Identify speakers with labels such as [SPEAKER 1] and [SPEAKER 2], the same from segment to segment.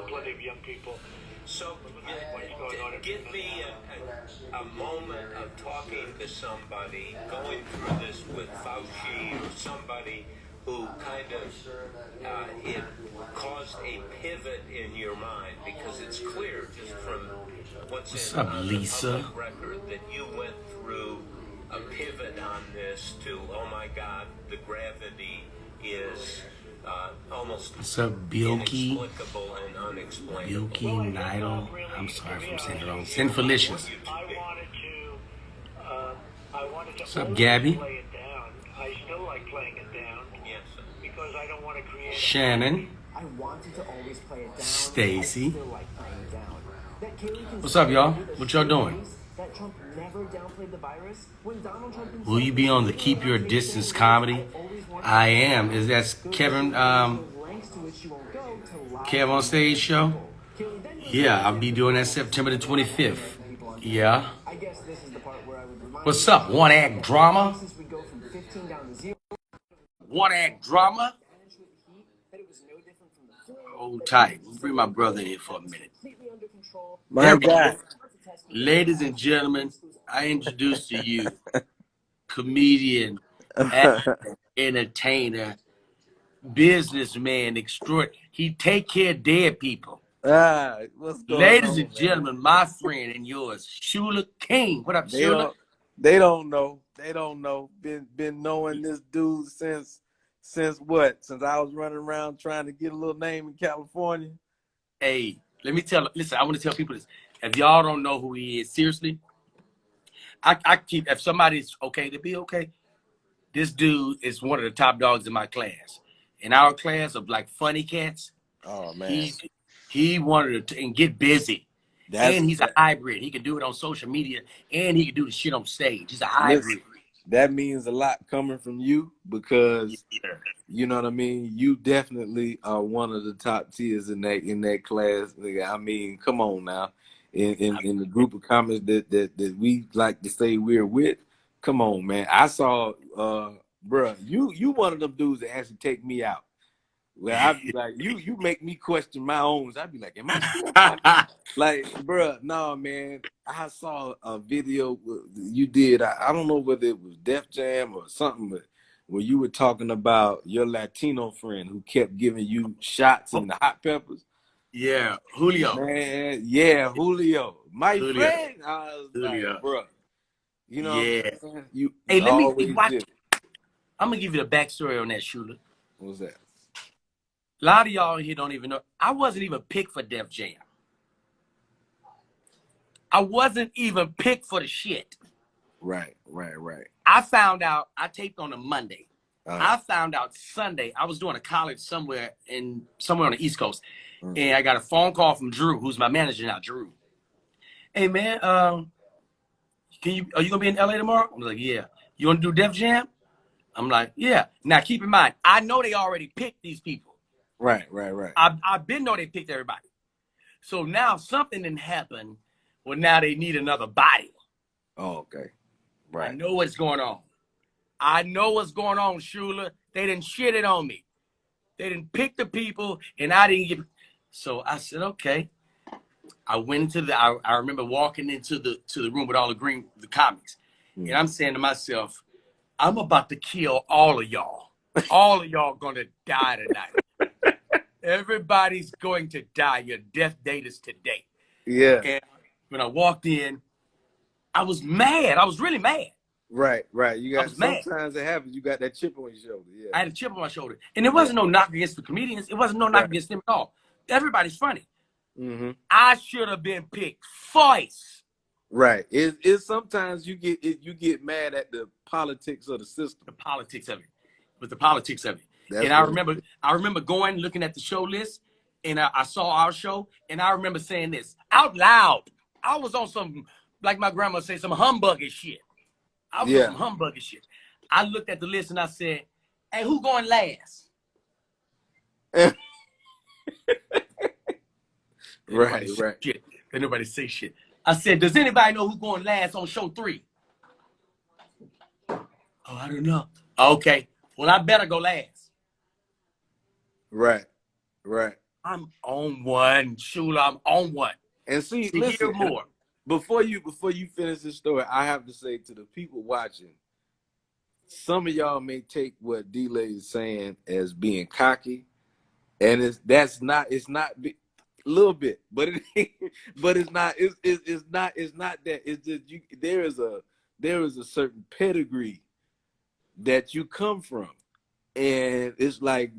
[SPEAKER 1] plenty of young people.
[SPEAKER 2] So, give me a moment of talking to somebody, going through this with Fauci or somebody who kind of, it caused a pivot in your mind, because it's clear just from what's in the public record that you went through a pivot on this to, oh my God, the gravity is almost inexplicable and unexplainable.
[SPEAKER 3] Bilky Nidal. I'm sorry if I'm saying it wrong. Sinfulicious.
[SPEAKER 1] I wanted to
[SPEAKER 3] What's up, Gabby?
[SPEAKER 1] play it down. I still like playing it down.
[SPEAKER 2] Yes.
[SPEAKER 1] Because I don't want to create
[SPEAKER 3] Shannon.
[SPEAKER 4] I wanted to always play it down.
[SPEAKER 3] Stacy.
[SPEAKER 4] I still like playing it down. That Kaylee can
[SPEAKER 3] What's up, y'all? What y'all doing?
[SPEAKER 4] That Trump never downplayed the virus. When Donald Trump
[SPEAKER 3] Will you be on the Keep Your Distance comedy? I am. Is that Kevin Kev on stage show? Yeah, I'll be doing that September the 25th. Yeah. What's up? One act drama? One act drama? Hold tight. Bring my brother in here for a minute.
[SPEAKER 5] My God.
[SPEAKER 3] Ladies and gentlemen, I introduce to you comedian, actor, entertainer, businessman, extraordinary. He take care of dead people.
[SPEAKER 5] What's going
[SPEAKER 3] Ladies
[SPEAKER 5] on,
[SPEAKER 3] and gentlemen, my friend and yours, Shula King. What up,
[SPEAKER 5] they
[SPEAKER 3] Shula?
[SPEAKER 5] They don't know. They don't know. Been knowing this dude since what? Since I was running around trying to get a little name in California.
[SPEAKER 3] Hey, listen, I want to tell people this. If y'all don't know who he is, seriously, I keep, if somebody's okay to be okay, this dude is one of the top dogs in my class. In our class of like funny cats,
[SPEAKER 5] oh man,
[SPEAKER 3] he wanted to and get busy. And he's a hybrid. He can do it on social media and he can do the shit on stage. He's a hybrid.
[SPEAKER 5] That means a lot coming from you, because you know what I mean. You definitely are one of the top tiers in that class. I mean, come on now. In the group of comics that we like to say we're with, come on, man. I saw, bruh, you one of them dudes that actually take me out. Well, I'd be like, you make me question my own. I'd be like, am I still like, bruh, no, man. I saw a video you did. I don't know whether it was Def Jam or something, but where you were talking about your Latino friend who kept giving you shots in the hot peppers.
[SPEAKER 3] Yeah, Julio.
[SPEAKER 5] Man, yeah, Julio. My friend. I was like, bruh. You know what I'm saying?
[SPEAKER 3] Hey, let me watch. I'm gonna give you the backstory on that, Shula.
[SPEAKER 5] What was that?
[SPEAKER 3] A lot of y'all here don't even know. I wasn't even picked for Def Jam. I wasn't even picked for the shit.
[SPEAKER 5] Right.
[SPEAKER 3] I found out, I taped on a Monday. I found out Sunday. I was doing a college somewhere on the East Coast. And I got a phone call from Drew, who's my manager now, Drew. Hey man, are you gonna be in LA tomorrow? I'm like, yeah. You wanna do Def Jam? I'm like, yeah. Now keep in mind, I know they already picked these people.
[SPEAKER 5] Right.
[SPEAKER 3] I've been know they picked everybody. So now something didn't happen. Well, now they need another body.
[SPEAKER 5] Oh, okay. Right.
[SPEAKER 3] I know what's going on. Shula. They didn't shit it on me. They didn't pick the people, and I didn't get. So I said, okay. I went into I remember walking into the room with all the comics, and I'm saying to myself, I'm about to kill all of y'all. All of y'all gonna die tonight. Everybody's going to die. Your death date is today.
[SPEAKER 5] Yeah.
[SPEAKER 3] And when I walked in, I was mad. I was really mad.
[SPEAKER 5] Right. You got sometimes it happens. You got that chip on your shoulder. Yeah.
[SPEAKER 3] I had a chip on my shoulder, and it wasn't no knock against the comedians. It wasn't no knock against them at all. Everybody's funny. I should have been picked twice.
[SPEAKER 5] Right. It's sometimes you get mad at the politics of the system.
[SPEAKER 3] The politics of it. And I remember going, looking at the show list, and I saw our show, and I remember saying this out loud. I was on some, like my grandma said, some humbuggy shit. I was on some humbuggy shit. I looked at the list and I said, hey, who going last?
[SPEAKER 5] Right.
[SPEAKER 3] Shit. Nobody say shit. I said, does anybody know who's going last on show 3? Oh, I don't know. Okay. Well, I better go last.
[SPEAKER 5] Right.
[SPEAKER 3] I'm on one, Shula. I'm on one.
[SPEAKER 5] And see,
[SPEAKER 3] To hear
[SPEAKER 5] listen,
[SPEAKER 3] more.
[SPEAKER 5] before you finish this story, I have to say to the people watching, some of y'all may take what DLai is saying as being cocky, and it's not a little bit, but but it's not that. It's just there is a certain pedigree that you come from, and it's like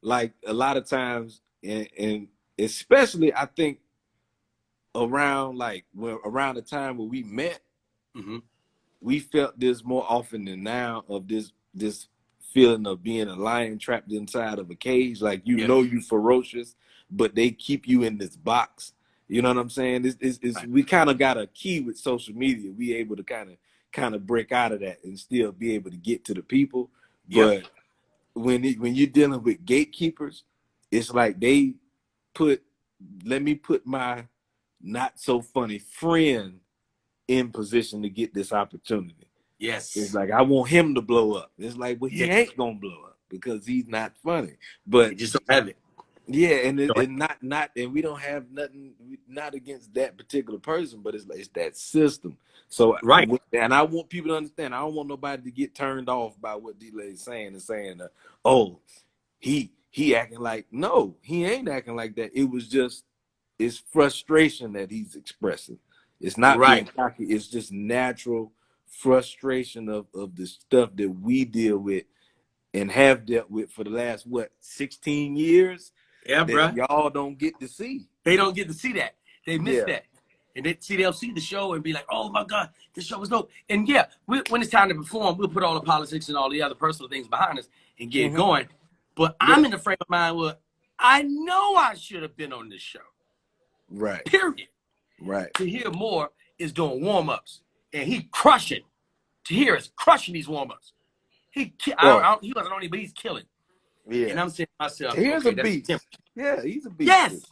[SPEAKER 5] like a lot of times, and especially I think around around the time when we met,
[SPEAKER 3] Mm-hmm.
[SPEAKER 5] we felt this more often than now, of this feeling of being a lion trapped inside of a cage. Like, you know, you ferocious, but they keep you in this box. You know what I'm saying? It's
[SPEAKER 3] Right.
[SPEAKER 5] We kind of got a key with social media. We able to kind of break out of that and still be able to get to the people. But when you're dealing with gatekeepers, it's like they let me put my not so funny friend in position to get this opportunity.
[SPEAKER 3] Yes.
[SPEAKER 5] It's like, I want him to blow up. It's like, well, he ain't gonna blow up because he's not funny. But
[SPEAKER 3] you just don't have it.
[SPEAKER 5] Yeah, and not and we don't have nothing, not against that particular person, but it's that system. So
[SPEAKER 3] Right.
[SPEAKER 5] And I want people to understand, I don't want nobody to get turned off by what DLai is saying and saying, oh, he acting like, no, he ain't acting like that. It was just, it's frustration that he's expressing. It's not being cocky. It's just natural frustration of the stuff that we deal with and have dealt with for the last 16 years.
[SPEAKER 3] Yeah, bro.
[SPEAKER 5] Y'all don't get to see.
[SPEAKER 3] They don't get to see that. They miss that. And they'll see the show and be like, oh my God, this show was dope. And yeah, when it's time to perform, we'll put all the politics and all the other personal things behind us and get going. But I'm in the frame of mind where I know I should have been on this show.
[SPEAKER 5] Right.
[SPEAKER 3] Period.
[SPEAKER 5] Right.
[SPEAKER 3] To hear more is doing warm-ups. And he crushing. To hear is crushing these warm-ups. He wasn't on it, but he's killing.
[SPEAKER 5] Yeah.
[SPEAKER 3] And I'm saying to myself,
[SPEAKER 5] here's
[SPEAKER 3] okay,
[SPEAKER 5] a beast. Yeah, he's a beast.
[SPEAKER 3] Yes.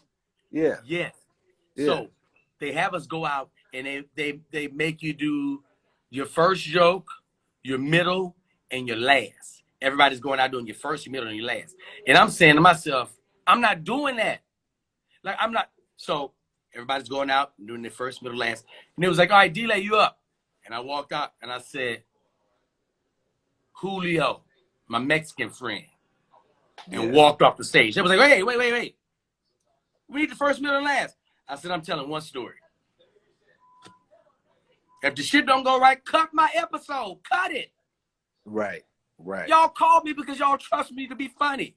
[SPEAKER 5] Yeah.
[SPEAKER 3] Yes. So they have us go out and they make you do your first joke, your middle, and your last. Everybody's going out doing your first, your middle, and your last. And I'm saying to myself, I'm not doing that. Like, I'm not. So everybody's going out and doing their first, middle, last. And it was like, all right, DLai, you up. And I walked out and I said, Julio, my Mexican friend, and walked off the stage. They was like, hey, wait. We need the first, middle, and last. I said, I'm telling one story. If the shit don't go right, cut my episode. Cut it.
[SPEAKER 5] Right.
[SPEAKER 3] Y'all called me because y'all trust me to be funny.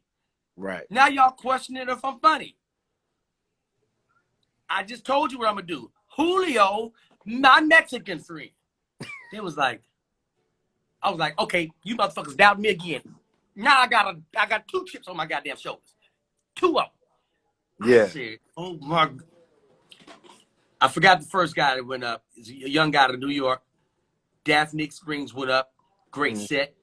[SPEAKER 5] Right.
[SPEAKER 3] Now y'all questioning if I'm funny. I just told you what I'm going to do. Julio, my Mexican friend. I was like, okay, you motherfuckers doubt me again. Now I got 2 chips on my goddamn shoulders. 2 of them.
[SPEAKER 5] Yeah.
[SPEAKER 3] I said, oh my. I forgot the first guy that went up. He's a young guy out of New York. Daphne Springs went up. Great set.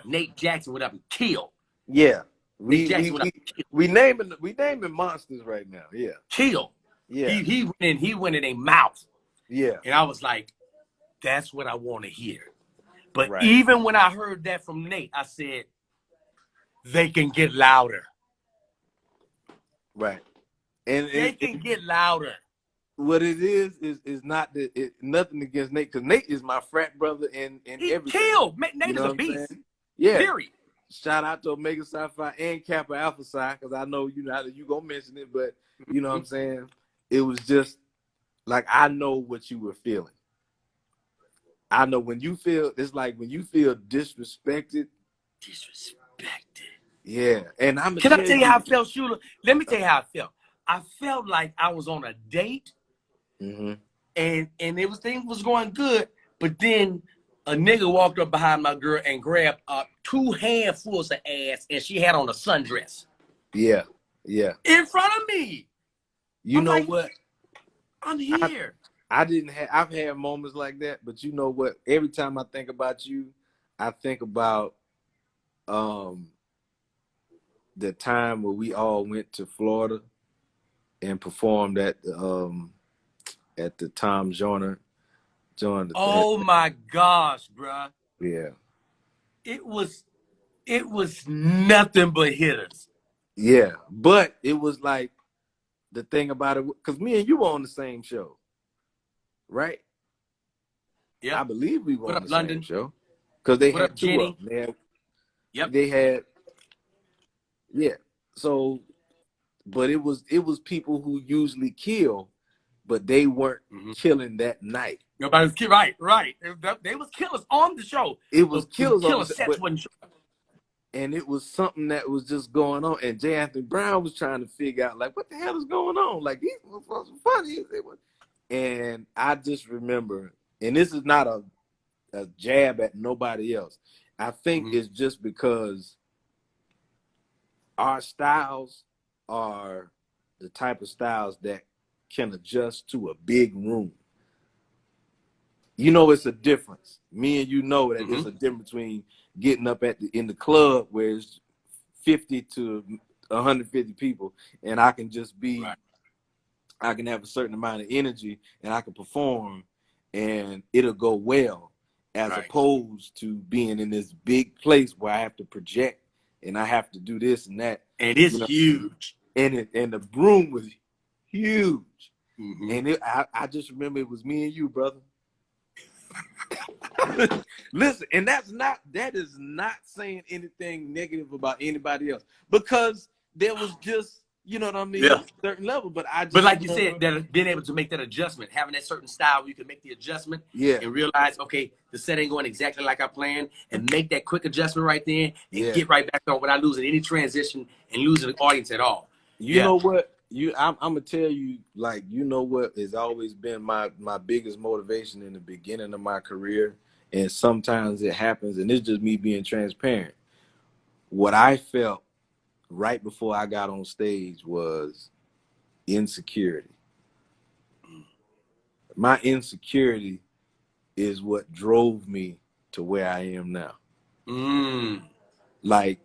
[SPEAKER 3] Nate Jackson went up and killed.
[SPEAKER 5] Yeah.
[SPEAKER 3] Nate Jackson went up and killed.
[SPEAKER 5] We naming monsters right now. Yeah.
[SPEAKER 3] Kill.
[SPEAKER 5] Yeah.
[SPEAKER 3] He went in a mouth.
[SPEAKER 5] Yeah.
[SPEAKER 3] And I was like, that's what I want to hear. But even when I heard that from Nate, I said, they can get louder.
[SPEAKER 5] Right. And
[SPEAKER 3] they can get louder.
[SPEAKER 5] What it is not that nothing against Nate, because Nate is my frat brother and
[SPEAKER 3] he
[SPEAKER 5] everything.
[SPEAKER 3] Killed. Nate is a beast.
[SPEAKER 5] Yeah.
[SPEAKER 3] Period.
[SPEAKER 5] Shout out to Omega Psi Phi and Kappa Alpha Psi, because I know you gonna mention it, but you know what I'm saying? It was just like, I know what you were feeling. I know when you feel, it's like when you feel disrespected. Yeah. And
[SPEAKER 3] Can I tell you how I felt, Shula? Let me tell you how I felt. I felt like I was on a date, and everything was going good, but then a nigga walked up behind my girl and grabbed 2 handfuls of ass, and she had on a sundress.
[SPEAKER 5] Yeah, yeah.
[SPEAKER 3] In front of me.
[SPEAKER 5] You know what?
[SPEAKER 3] I'm here.
[SPEAKER 5] I've had moments like that, but you know what? Every time I think about you, I think about the time where we all went to Florida and performed at the Tom Joyner.
[SPEAKER 3] Oh my gosh, bruh.
[SPEAKER 5] Yeah.
[SPEAKER 3] It was nothing but hitters.
[SPEAKER 5] Yeah, but it was like the thing about it, because me and you were on the same show, right? I
[SPEAKER 3] Yep.
[SPEAKER 5] believe we were
[SPEAKER 3] What
[SPEAKER 5] on
[SPEAKER 3] up,
[SPEAKER 5] the same
[SPEAKER 3] London?
[SPEAKER 5] show because they
[SPEAKER 3] What up,
[SPEAKER 5] had two of
[SPEAKER 3] Jenny?
[SPEAKER 5] them.
[SPEAKER 3] Yep.
[SPEAKER 5] They had, yeah. So, but it was people who usually kill, but they weren't
[SPEAKER 3] Mm-hmm.
[SPEAKER 5] killing that night.
[SPEAKER 3] Nobody's right, right. They was killers on the show.
[SPEAKER 5] It was
[SPEAKER 3] The
[SPEAKER 5] killers on
[SPEAKER 3] killer
[SPEAKER 5] the show,
[SPEAKER 3] sets wasn't.
[SPEAKER 5] and it was something that was just going on. And J. Anthony Brown was trying to figure out, like, what the hell is going on? Like, these motherfuckers are funny. And I just remember, and this is not a jab at nobody else. I think
[SPEAKER 3] Mm-hmm.
[SPEAKER 5] it's just because our styles are the type of styles that can adjust to a big room. You know, it's a difference. Me and you know that it's a difference between getting up in the club where it's 50 to 150 people, and I can just be,
[SPEAKER 3] Right.
[SPEAKER 5] I can have a certain amount of energy and I can perform and it'll go well, as
[SPEAKER 3] Right.
[SPEAKER 5] opposed to being in this big place where I have to project and I have to do this and that.
[SPEAKER 3] And it's
[SPEAKER 5] You know,
[SPEAKER 3] huge.
[SPEAKER 5] and the room was huge.
[SPEAKER 3] Mm-hmm.
[SPEAKER 5] And I just remember it was me and you, brother. Listen, and that is not saying anything negative about anybody else, because there was just, you know what I mean,
[SPEAKER 3] Yeah.
[SPEAKER 5] certain level. But I
[SPEAKER 3] But
[SPEAKER 5] just
[SPEAKER 3] like you
[SPEAKER 5] remember,
[SPEAKER 3] said, that being able to make that adjustment, having that certain style where you can make the adjustment
[SPEAKER 5] yeah,
[SPEAKER 3] and realize, okay, the set ain't going exactly like I planned, and make that quick adjustment right there and
[SPEAKER 5] yeah.
[SPEAKER 3] get right back on without losing any transition and losing the audience at all.
[SPEAKER 5] You
[SPEAKER 3] Yeah.
[SPEAKER 5] know what? I'm gonna tell you, like, you know what has always been my biggest motivation in the beginning of my career, and sometimes it happens, and it's just me being transparent. What I felt right before I got on stage was insecurity. My insecurity is what drove me to where I am now.
[SPEAKER 3] Mm.
[SPEAKER 5] Like,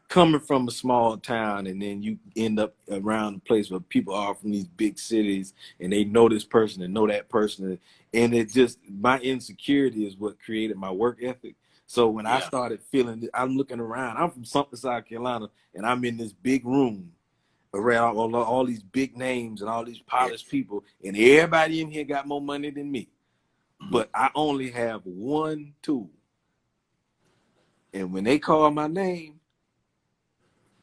[SPEAKER 5] coming from a small town, and then you end up around a place where people are from these big cities and they know this person and know that person, and it just, my insecurity is what created my work ethic. So when I
[SPEAKER 3] Yeah.
[SPEAKER 5] started feeling, I'm looking around, I'm from something, South Carolina, and I'm in this big room around all these big names and all these polished people, and everybody in here got more money than me, but I only have one tool, and when they call my name,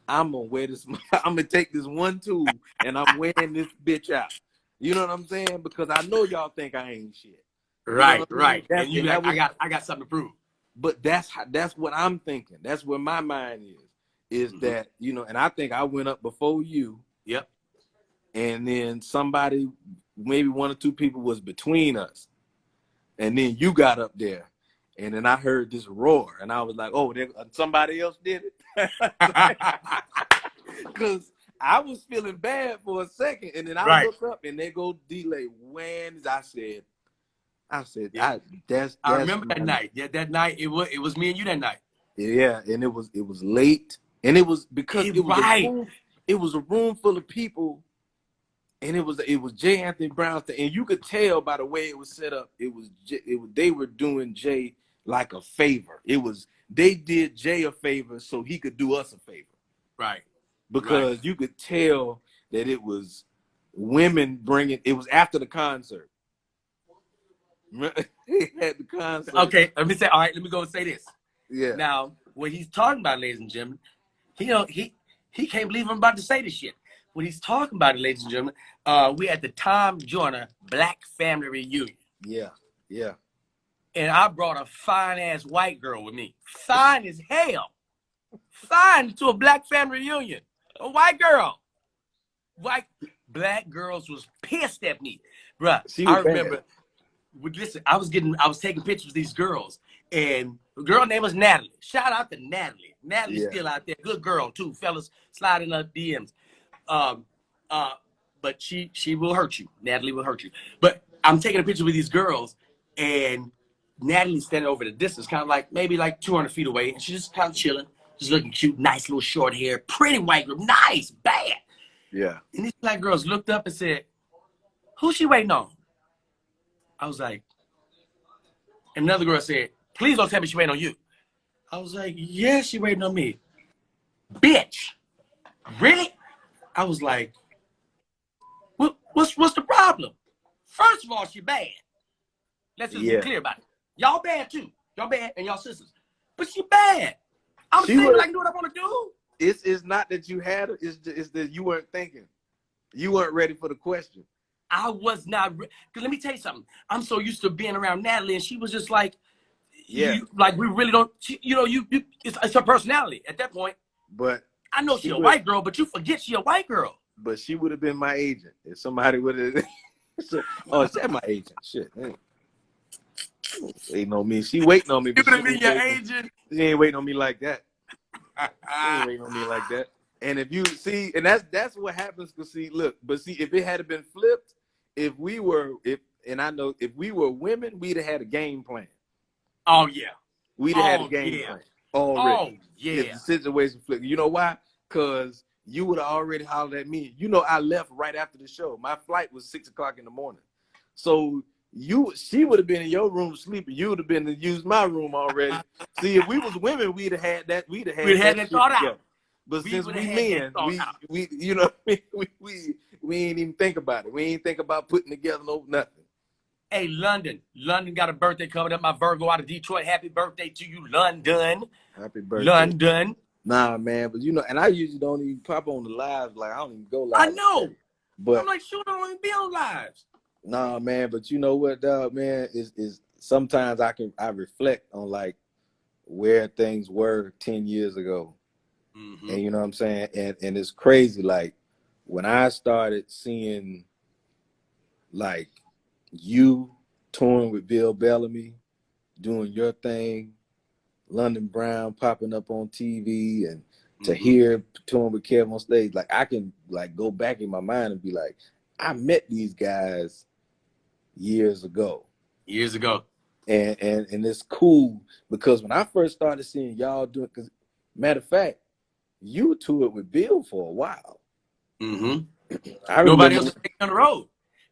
[SPEAKER 5] I'm gonna wear this. I'm gonna take this one tool and I'm wearing this bitch out. You know what I'm saying? Because I know y'all think I ain't shit. You know
[SPEAKER 3] Right,
[SPEAKER 5] what I mean?
[SPEAKER 3] right. And you like, I got something to prove.
[SPEAKER 5] But that's what I'm thinking. That's where my mind is that, you know. And I think I went up before you.
[SPEAKER 3] Yep.
[SPEAKER 5] And then somebody, maybe one or two people, was between us, and then you got up there, and then I heard this roar, and I was like, "Oh, somebody else did it," because I was feeling bad for a second, and then I
[SPEAKER 3] Right.
[SPEAKER 5] look up, and they go delay. When I said,
[SPEAKER 3] Yeah.
[SPEAKER 5] that's
[SPEAKER 3] I remember that night. Yeah, that night it was me and you that night.
[SPEAKER 5] yeah, and it was late, and it was because
[SPEAKER 3] Right.
[SPEAKER 5] it was a room full of people. And it was J. Anthony Brown's thing, and you could tell by the way it was set up. They were doing Jay like a favor. They did Jay a favor so he could do us a favor.
[SPEAKER 3] Right.
[SPEAKER 5] Because
[SPEAKER 3] right.
[SPEAKER 5] you could tell that it was women bringing. It was after the concert. They had the concert.
[SPEAKER 3] Okay, let me say. All right, let me go and say this.
[SPEAKER 5] Yeah.
[SPEAKER 3] Now, what he's talking about, ladies and gentlemen, he can't believe I'm about to say this shit. What he's talking about, ladies and gentlemen, we at the Tom Joyner Black Family Reunion.
[SPEAKER 5] Yeah. Yeah.
[SPEAKER 3] And I brought a fine-ass white girl with me. Fine as hell. Fine to a Black Family Reunion. A white girl. Black girls was pissed at me. Bruh, I remember, listen, I was taking pictures of these girls. And the girl name was Natalie. Shout out to Natalie. Natalie's still out there. Good girl, too. Fellas, slide in her DMs. But she will hurt you. Natalie will hurt you. But I'm taking a picture with these girls, and Natalie's standing over the distance, kind of like maybe like 200 feet away, and she's just kind of chilling, just looking cute, nice little short hair, pretty white girl, nice, bad.
[SPEAKER 5] Yeah.
[SPEAKER 3] And these black girls looked up and said, "Who's she waiting on?" I was like, and another girl said, "Please don't tell me she waiting on you." I was like, "Yeah, she waiting on me." Bitch. Really? I was like, what's the problem? First of all, she bad. Let's just be
[SPEAKER 5] Yeah.
[SPEAKER 3] clear about it. Y'all bad too. Y'all bad and y'all sisters. But she bad. I'm
[SPEAKER 5] She
[SPEAKER 3] single.
[SPEAKER 5] was.
[SPEAKER 3] I can do what I want to do.
[SPEAKER 5] It's not that you had her. It's that you weren't thinking. You weren't ready for the question.
[SPEAKER 3] I was not. Because let me tell you something. I'm so used to being around Natalie, and she was just like,
[SPEAKER 5] Yeah.
[SPEAKER 3] like we really don't. It's her personality at that point.
[SPEAKER 5] But
[SPEAKER 3] I know
[SPEAKER 5] she
[SPEAKER 3] she a
[SPEAKER 5] would.
[SPEAKER 3] white girl, but you forget she a white girl.
[SPEAKER 5] But she would have been my agent if somebody would have. Oh, is that my agent? Shit. Waiting on me. She waiting on me,
[SPEAKER 3] You
[SPEAKER 5] but
[SPEAKER 3] would
[SPEAKER 5] she
[SPEAKER 3] have been
[SPEAKER 5] ain't
[SPEAKER 3] your
[SPEAKER 5] waiting.
[SPEAKER 3] agent.
[SPEAKER 5] She ain't waiting on me like that. She ain't waiting on me like that. And if you see, and that's what happens. Cause see, look, but see, if it had been flipped, if we were women, we'd have had a game plan.
[SPEAKER 3] Oh yeah.
[SPEAKER 5] We'd have had a
[SPEAKER 3] Oh
[SPEAKER 5] game
[SPEAKER 3] yeah.
[SPEAKER 5] plan already.
[SPEAKER 3] Oh
[SPEAKER 5] If
[SPEAKER 3] yeah.
[SPEAKER 5] the situation flipped, you know why? Cause you would have already hollered at me. You know, I left right after the show. My flight was 6 o'clock in the morning. So she would have been in your room sleeping. You would have been to use my room already. See, if we was women, we'd have had that. We'd have had that
[SPEAKER 3] that
[SPEAKER 5] shit
[SPEAKER 3] thought
[SPEAKER 5] together.
[SPEAKER 3] out.
[SPEAKER 5] But
[SPEAKER 3] We
[SPEAKER 5] since
[SPEAKER 3] would have
[SPEAKER 5] we
[SPEAKER 3] had that
[SPEAKER 5] men,
[SPEAKER 3] thought out.
[SPEAKER 5] we you know we ain't even think about it. We ain't think about putting together nothing.
[SPEAKER 3] Hey, London. London got a birthday coming up. My Virgo out of Detroit. Happy birthday to you, London.
[SPEAKER 5] Happy birthday.
[SPEAKER 3] London.
[SPEAKER 5] Nah, man, but you know, and I usually don't even pop on the lives. Like I don't even go
[SPEAKER 3] I
[SPEAKER 5] live.
[SPEAKER 3] know.
[SPEAKER 5] But
[SPEAKER 3] I'm like, shoot, I don't even be on lives.
[SPEAKER 5] nah, man, but you know what, dog, man, is sometimes I reflect on like where things were 10 years ago.
[SPEAKER 3] Mm-hmm.
[SPEAKER 5] And you know what I'm saying? And it's crazy. Like when I started seeing like you touring with Bill Bellamy, doing your thing, London Brown popping up on TV, and to hear touring with Kev on stage, like I can like go back in my mind and be like, I met these guys years ago.
[SPEAKER 3] Years ago.
[SPEAKER 5] And it's cool because when I first started seeing y'all doing, because matter of fact, you toured with Bill for a while.
[SPEAKER 3] Mm-hmm.
[SPEAKER 5] I
[SPEAKER 3] Nobody
[SPEAKER 5] remember
[SPEAKER 3] else would take me on the road.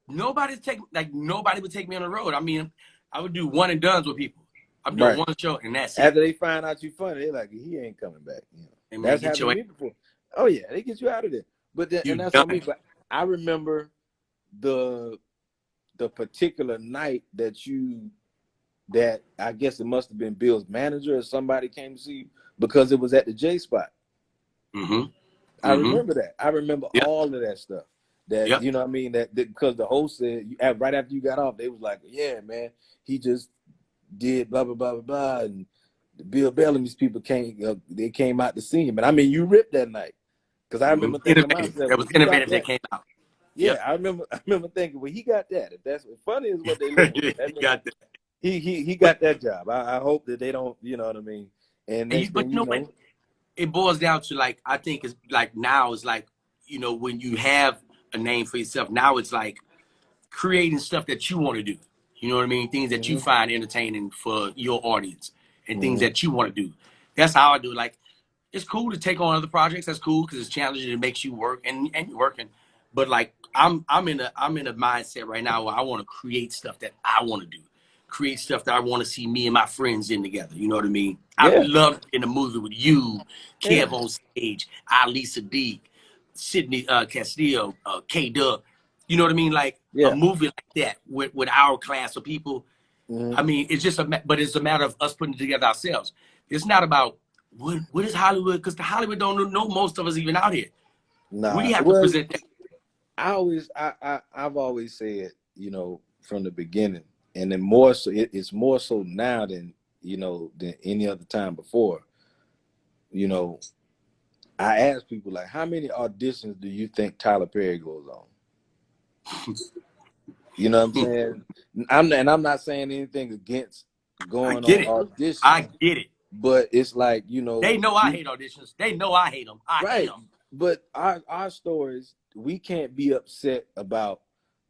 [SPEAKER 3] Nobody would take me on the road. I mean, I would do one and dones with people. I'm doing
[SPEAKER 5] right
[SPEAKER 3] one show and that's it.
[SPEAKER 5] after they find out you funny, they're like, he ain't coming back. You know,
[SPEAKER 3] Hey man,
[SPEAKER 5] that's
[SPEAKER 3] get
[SPEAKER 5] happened
[SPEAKER 3] your
[SPEAKER 5] to me before. Oh yeah, they get you out of there. But then, and
[SPEAKER 3] you
[SPEAKER 5] that's on me.
[SPEAKER 3] done.
[SPEAKER 5] But I remember the particular night that I guess it must have been Bill's manager or somebody came to see you because it was at the J Spot.
[SPEAKER 3] Mm-hmm.
[SPEAKER 5] I remember that. I remember
[SPEAKER 3] Yep.
[SPEAKER 5] all of that stuff. That
[SPEAKER 3] Yep.
[SPEAKER 5] you know what I mean. That because the host said right after you got off, they was like, "Yeah, man, he just did blah blah blah blah blah," and the Bill Bellamy's people they came out to see him, and I mean, you ripped that night because I remember thinking to
[SPEAKER 3] Innovative.
[SPEAKER 5] myself,
[SPEAKER 3] That
[SPEAKER 5] well,
[SPEAKER 3] was
[SPEAKER 5] he got
[SPEAKER 3] innovative that
[SPEAKER 5] that.
[SPEAKER 3] came out.
[SPEAKER 5] Yeah,
[SPEAKER 3] Yep.
[SPEAKER 5] I remember thinking, well, he got that. If that's funny is what they looking for. That
[SPEAKER 3] You
[SPEAKER 5] means
[SPEAKER 3] got that.
[SPEAKER 5] he
[SPEAKER 3] But
[SPEAKER 5] got that job. I hope that they don't, you know what I mean. And next
[SPEAKER 3] but
[SPEAKER 5] thing
[SPEAKER 3] you
[SPEAKER 5] you
[SPEAKER 3] know what?
[SPEAKER 5] know,
[SPEAKER 3] It boils down to like I think it's like now it's like when you have a name for yourself. Now it's like creating stuff that you want to do. You know what I mean? Things that you
[SPEAKER 5] mm-hmm,
[SPEAKER 3] find entertaining for your audience and things
[SPEAKER 5] mm-hmm,
[SPEAKER 3] that you want to do. That's how I do it. Like, it's cool to take on other projects. That's cool because it's challenging. It makes you work and you're working. But like, I'm in a mindset right now where I want to create stuff that I want to do, create stuff that I want to see me and my friends in together. You know what I mean? I
[SPEAKER 5] yeah,
[SPEAKER 3] love in a movie with you,
[SPEAKER 5] yeah,
[SPEAKER 3] Kev on stage, Ali Sadiq, Sydney Castillo, K Dub. You know what I mean? Like a
[SPEAKER 5] yeah,
[SPEAKER 3] movie like that with our class of people.
[SPEAKER 5] mm-hmm.
[SPEAKER 3] I mean, it's just but it's a matter of us putting it together ourselves. It's not about what is Hollywood, because the Hollywood don't know most of us even out here. We
[SPEAKER 5] Nah,
[SPEAKER 3] have to
[SPEAKER 5] well,
[SPEAKER 3] present that.
[SPEAKER 5] I've always said, you know, from the beginning, and then more so, it's more so now than than any other time before. You know, I ask people like, how many auditions do you think Tyler Perry goes on? You know what I'm saying? I'm not saying anything against
[SPEAKER 3] I
[SPEAKER 5] going
[SPEAKER 3] get
[SPEAKER 5] on
[SPEAKER 3] it.
[SPEAKER 5] auditions,
[SPEAKER 3] I get it.
[SPEAKER 5] but it's like
[SPEAKER 3] They know I hate auditions. They know I hate them. I hate
[SPEAKER 5] right.
[SPEAKER 3] them.
[SPEAKER 5] But our stories, we can't be upset about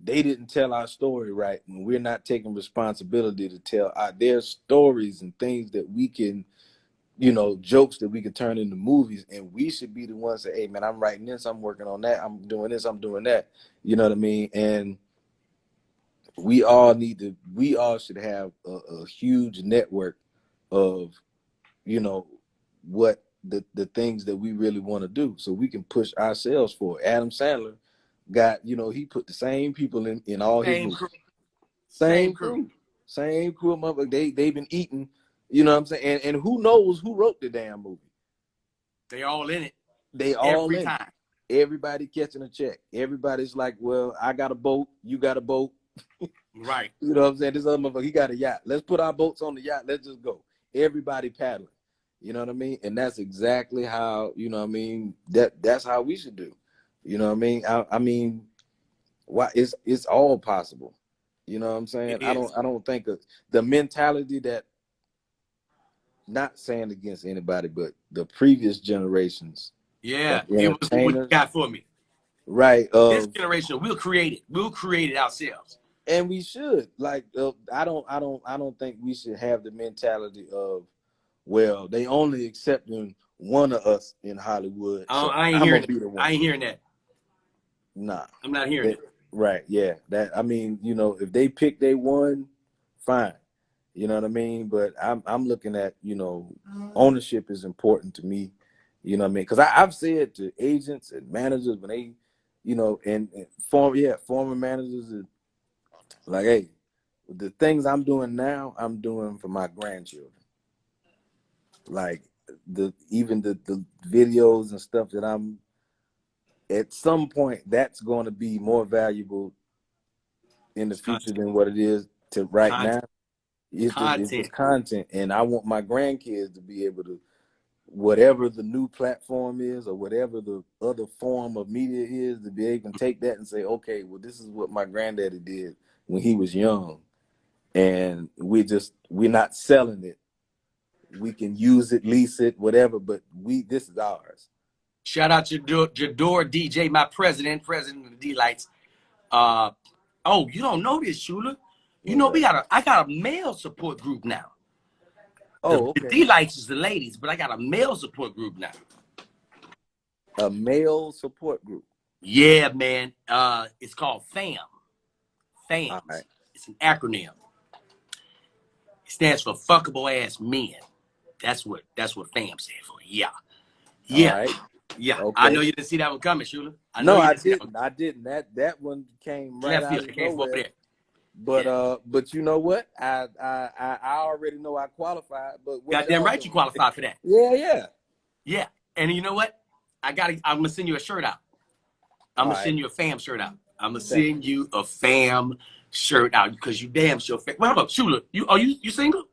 [SPEAKER 5] they didn't tell our story right, and we're not taking responsibility to tell their stories and things that we can, jokes that we can turn into movies, and we should be the ones that, hey man, I'm writing this, I'm working on that, I'm doing this, I'm doing that. You know what I mean? And we all should have a huge network of, what the things that we really want to do, so we can push ourselves forward. Adam Sandler got, he put the same people in all his
[SPEAKER 3] Same
[SPEAKER 5] movies.
[SPEAKER 3] crew.
[SPEAKER 5] Same
[SPEAKER 3] Same crew.
[SPEAKER 5] crew. Same crew, motherfucker. They've been eating, you know what I'm saying? And who knows who wrote the damn movie?
[SPEAKER 3] They all in it.
[SPEAKER 5] They all
[SPEAKER 3] Every
[SPEAKER 5] in
[SPEAKER 3] time.
[SPEAKER 5] it. Everybody catching a check. Everybody's like, well, I got a boat, you got a boat.
[SPEAKER 3] Right.
[SPEAKER 5] You know what I'm saying? This other motherfucker, he got a yacht. Let's put our boats on the yacht. Let's just go. Everybody paddling. You know what I mean? And that's exactly how, you know what I mean, that's how we should do. You know what I mean? I mean, why it's all possible. You know what I'm saying?
[SPEAKER 3] It is.
[SPEAKER 5] I don't think the mentality that, not saying against anybody, but the previous generations
[SPEAKER 3] Yeah.
[SPEAKER 5] of
[SPEAKER 3] It was what you
[SPEAKER 5] entertainers,
[SPEAKER 3] got for me.
[SPEAKER 5] right?
[SPEAKER 3] This generation, we'll create it. We'll create it ourselves.
[SPEAKER 5] And we should, like, I don't think we should have the mentality of, well, they only accepting one of us in Hollywood, so
[SPEAKER 3] I ain't
[SPEAKER 5] I'm
[SPEAKER 3] hearing
[SPEAKER 5] gonna be the
[SPEAKER 3] it.
[SPEAKER 5] one.
[SPEAKER 3] I ain't hearing that.
[SPEAKER 5] Nah,
[SPEAKER 3] I'm not hearing it.
[SPEAKER 5] right? Yeah, that, I mean, if they pick they one, fine. You know what I mean? But I'm looking at, ownership is important to me. You know what I mean? Because I've said to agents and managers when they, and former managers, like, hey, the things I'm doing now, I'm doing for my grandchildren. Like even the videos and stuff that I'm, at some point, that's going to be more valuable in the
[SPEAKER 3] It's
[SPEAKER 5] future
[SPEAKER 3] content.
[SPEAKER 5] than what it is to right
[SPEAKER 3] Content.
[SPEAKER 5] now. It's the content, and I want my grandkids to be able to, whatever the new platform is or whatever the other form of media is, to be able to take that and say, okay, well, this is what my granddaddy did when he was young, and we're not selling it. We can use it, lease it, whatever, but this is ours.
[SPEAKER 3] Shout out to Jador DJ, my president of the D-Lights. Oh, you don't know this, Shula. You know, I got a male support group now.
[SPEAKER 5] Oh,
[SPEAKER 3] The
[SPEAKER 5] okay.
[SPEAKER 3] D-Lights is the ladies, but I got a male support group now.
[SPEAKER 5] A male support group.
[SPEAKER 3] Yeah, man. It's called FAM. FAMS.
[SPEAKER 5] All right.
[SPEAKER 3] It's an acronym. It stands for fuckable ass men. That's what FAM stands for. Yeah.
[SPEAKER 5] All
[SPEAKER 3] Yeah.
[SPEAKER 5] right.
[SPEAKER 3] Yeah. I
[SPEAKER 5] Okay.
[SPEAKER 3] know you didn't see that one coming, Shula.
[SPEAKER 5] No, I didn't. I didn't. That one came right
[SPEAKER 3] Left
[SPEAKER 5] out
[SPEAKER 3] field.
[SPEAKER 5] of
[SPEAKER 3] It came from over
[SPEAKER 5] nowhere.
[SPEAKER 3] there.
[SPEAKER 5] But
[SPEAKER 3] Yeah.
[SPEAKER 5] but you know what? I already know I qualified. But what
[SPEAKER 3] Goddamn
[SPEAKER 5] y'all
[SPEAKER 3] right
[SPEAKER 5] doing?
[SPEAKER 3] you qualify for that.
[SPEAKER 5] Yeah.
[SPEAKER 3] Yeah. And you know what? I'm gonna send you a shirt out. I'm
[SPEAKER 5] All
[SPEAKER 3] gonna
[SPEAKER 5] right.
[SPEAKER 3] send you a FAM shirt out. I'm gonna
[SPEAKER 5] Thank
[SPEAKER 3] send you a FAM shirt out because you damn sure. Well, hold up, Shula. You single?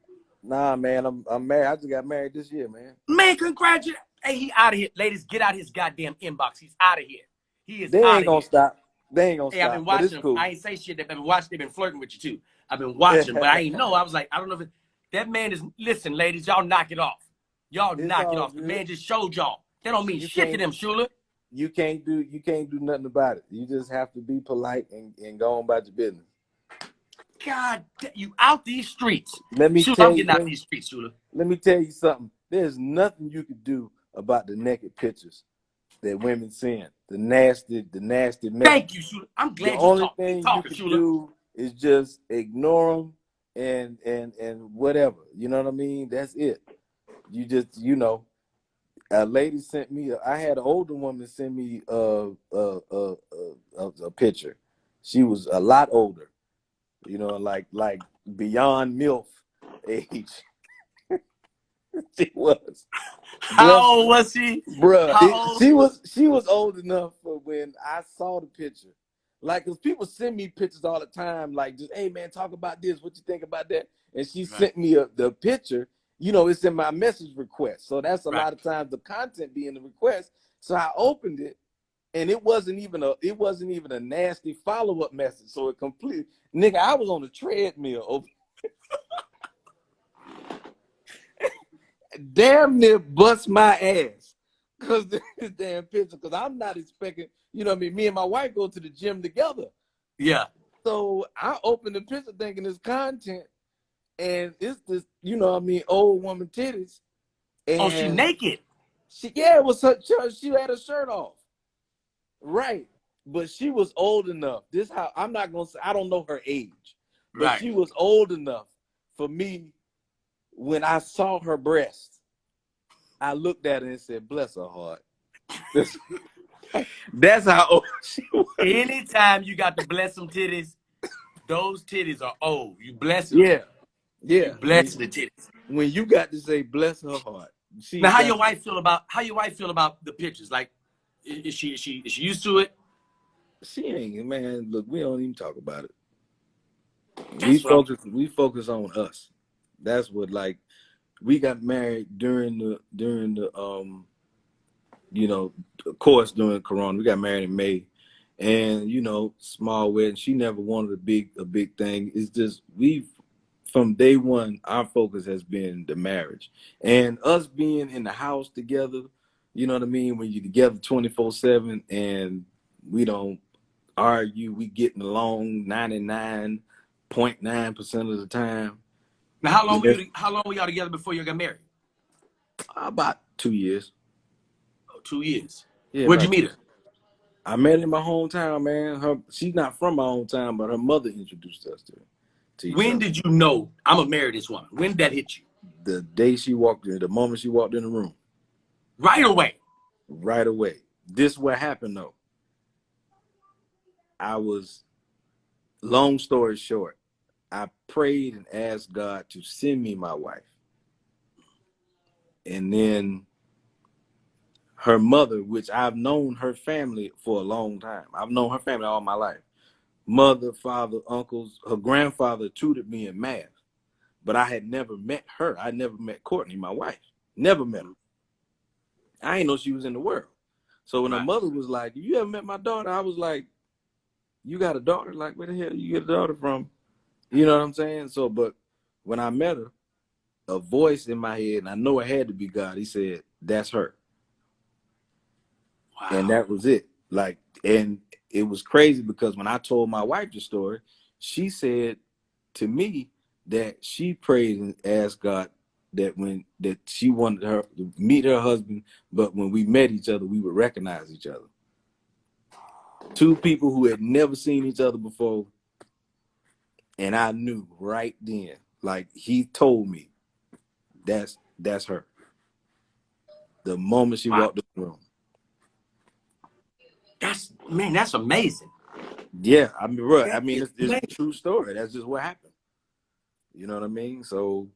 [SPEAKER 5] Nah, man, I'm married. I just got married this year, man.
[SPEAKER 3] Man, congratulations. Hey, he out of here. Ladies, get out his goddamn inbox. He's out of here. He is
[SPEAKER 5] They
[SPEAKER 3] out
[SPEAKER 5] ain't
[SPEAKER 3] of
[SPEAKER 5] gonna
[SPEAKER 3] here.
[SPEAKER 5] stop. They ain't gonna
[SPEAKER 3] Hey, I've
[SPEAKER 5] stop.
[SPEAKER 3] been
[SPEAKER 5] But it's
[SPEAKER 3] watching them.
[SPEAKER 5] cool.
[SPEAKER 3] I ain't say shit. They've been watching. They've been flirting with you too. I've been watching, but I ain't know. I was like, I don't know if that man is. Listen, ladies, y'all knock it off. Y'all
[SPEAKER 5] It's
[SPEAKER 3] knock it
[SPEAKER 5] all
[SPEAKER 3] off. The
[SPEAKER 5] good.
[SPEAKER 3] man just showed y'all. That don't mean
[SPEAKER 5] You
[SPEAKER 3] shit to
[SPEAKER 5] can't.
[SPEAKER 3] them, Shula.
[SPEAKER 5] You can't do nothing about it. You just have to be polite and go on about your business.
[SPEAKER 3] God, you out these streets.
[SPEAKER 5] Let me
[SPEAKER 3] Shula,
[SPEAKER 5] tell
[SPEAKER 3] I'm
[SPEAKER 5] you.
[SPEAKER 3] getting out these streets, Shula.
[SPEAKER 5] Let me tell you something. There's nothing you could do about the naked pictures that women send. The nasty messages.
[SPEAKER 3] Thank you, Shula. I'm
[SPEAKER 5] The
[SPEAKER 3] glad you
[SPEAKER 5] only
[SPEAKER 3] talked. Keep
[SPEAKER 5] thing you
[SPEAKER 3] talking,
[SPEAKER 5] could
[SPEAKER 3] Shula.
[SPEAKER 5] do is just ignore them and whatever. You know what I mean? That's it. You just, a lady sent me. I had an older woman send me a picture. She was a lot older. Like beyond MILF age. She was.
[SPEAKER 3] How old was she?
[SPEAKER 5] Bruh,
[SPEAKER 3] How old?
[SPEAKER 5] she was old enough for when I saw the picture. Like, cause people send me pictures all the time, like, just, hey man, talk about this. What you think about that? And she sent me the picture. It's in my message request. So that's a lot of times the content be in the request. So I opened it, and it wasn't even a nasty follow-up message. So it completely, nigga, I was on a treadmill. Damn near bust my ass because this damn picture. Because I'm not expecting, me and my wife go to the gym together.
[SPEAKER 3] Yeah.
[SPEAKER 5] So I opened the picture thinking it's content, and it's this, old woman titties. And
[SPEAKER 3] she naked.
[SPEAKER 5] it was her. She had her shirt off, right? But she was old enough. This how I'm not gonna say. I don't know her age, but she was old enough for me. When I saw her breast, I looked at her and said, "Bless her heart." That's how old she was.
[SPEAKER 3] Anytime you got to bless some titties, those titties are old. You bless them.
[SPEAKER 5] Yeah,
[SPEAKER 3] You
[SPEAKER 5] yeah.
[SPEAKER 3] bless the titties.
[SPEAKER 5] When you got to say, "Bless her heart,"
[SPEAKER 3] Now, how your wife feel about the pictures? Like, is she used to it?
[SPEAKER 5] She ain't, man. Look, we don't even talk about it.
[SPEAKER 3] That's what
[SPEAKER 5] We focus on us. That's what, like, we got married during the you know, of course during Corona. We got married in May, and you know, small wedding. She never wanted a big thing. It's just from day one, our focus has been the marriage and us being in the house together. You know what I mean? When you're together 24/7 and we don't argue, we getting along 99.9% of the time.
[SPEAKER 3] Now, how long were y'all together before you got married?
[SPEAKER 5] About 2 years.
[SPEAKER 3] Oh, 2 years.
[SPEAKER 5] Yeah.
[SPEAKER 3] Where'd you meet her?
[SPEAKER 5] I met her in my hometown, man. She's not from my hometown, but her mother introduced us to each
[SPEAKER 3] When
[SPEAKER 5] other.
[SPEAKER 3] did you know I'm gonna marry this woman? When did that hit you?
[SPEAKER 5] The day she walked in, the moment she walked in the room.
[SPEAKER 3] Right away.
[SPEAKER 5] Right away. This what happened though. Long story short, I prayed and asked God to send me my wife. And then her mother, which I've known her family for a long time. I've known her family all my life. Mother, father, uncles. Her grandfather tutored me in math, but I had never met her. I never met Courtney, my wife. Never met her. I didn't know she was in the world. So when her mother was like, "You ever met my daughter?" I was like, "You got a daughter? Like, where the hell you get a daughter from?" You know what I'm saying? So, but when I met her, a voice in my head, and I know it had to be God, he said, "That's her." Wow. And that was it. Like, and it was crazy because when I told my wife the story, she said to me that she prayed and asked God that she wanted her to meet her husband, but when we met each other, we would recognize each other. Two people who had never seen each other before, and I knew right then, like he told me, that's her. The moment she walked in the room.
[SPEAKER 3] That's amazing.
[SPEAKER 5] Yeah, I mean, bro, it's a true story. That's just what happened. You know what I mean? So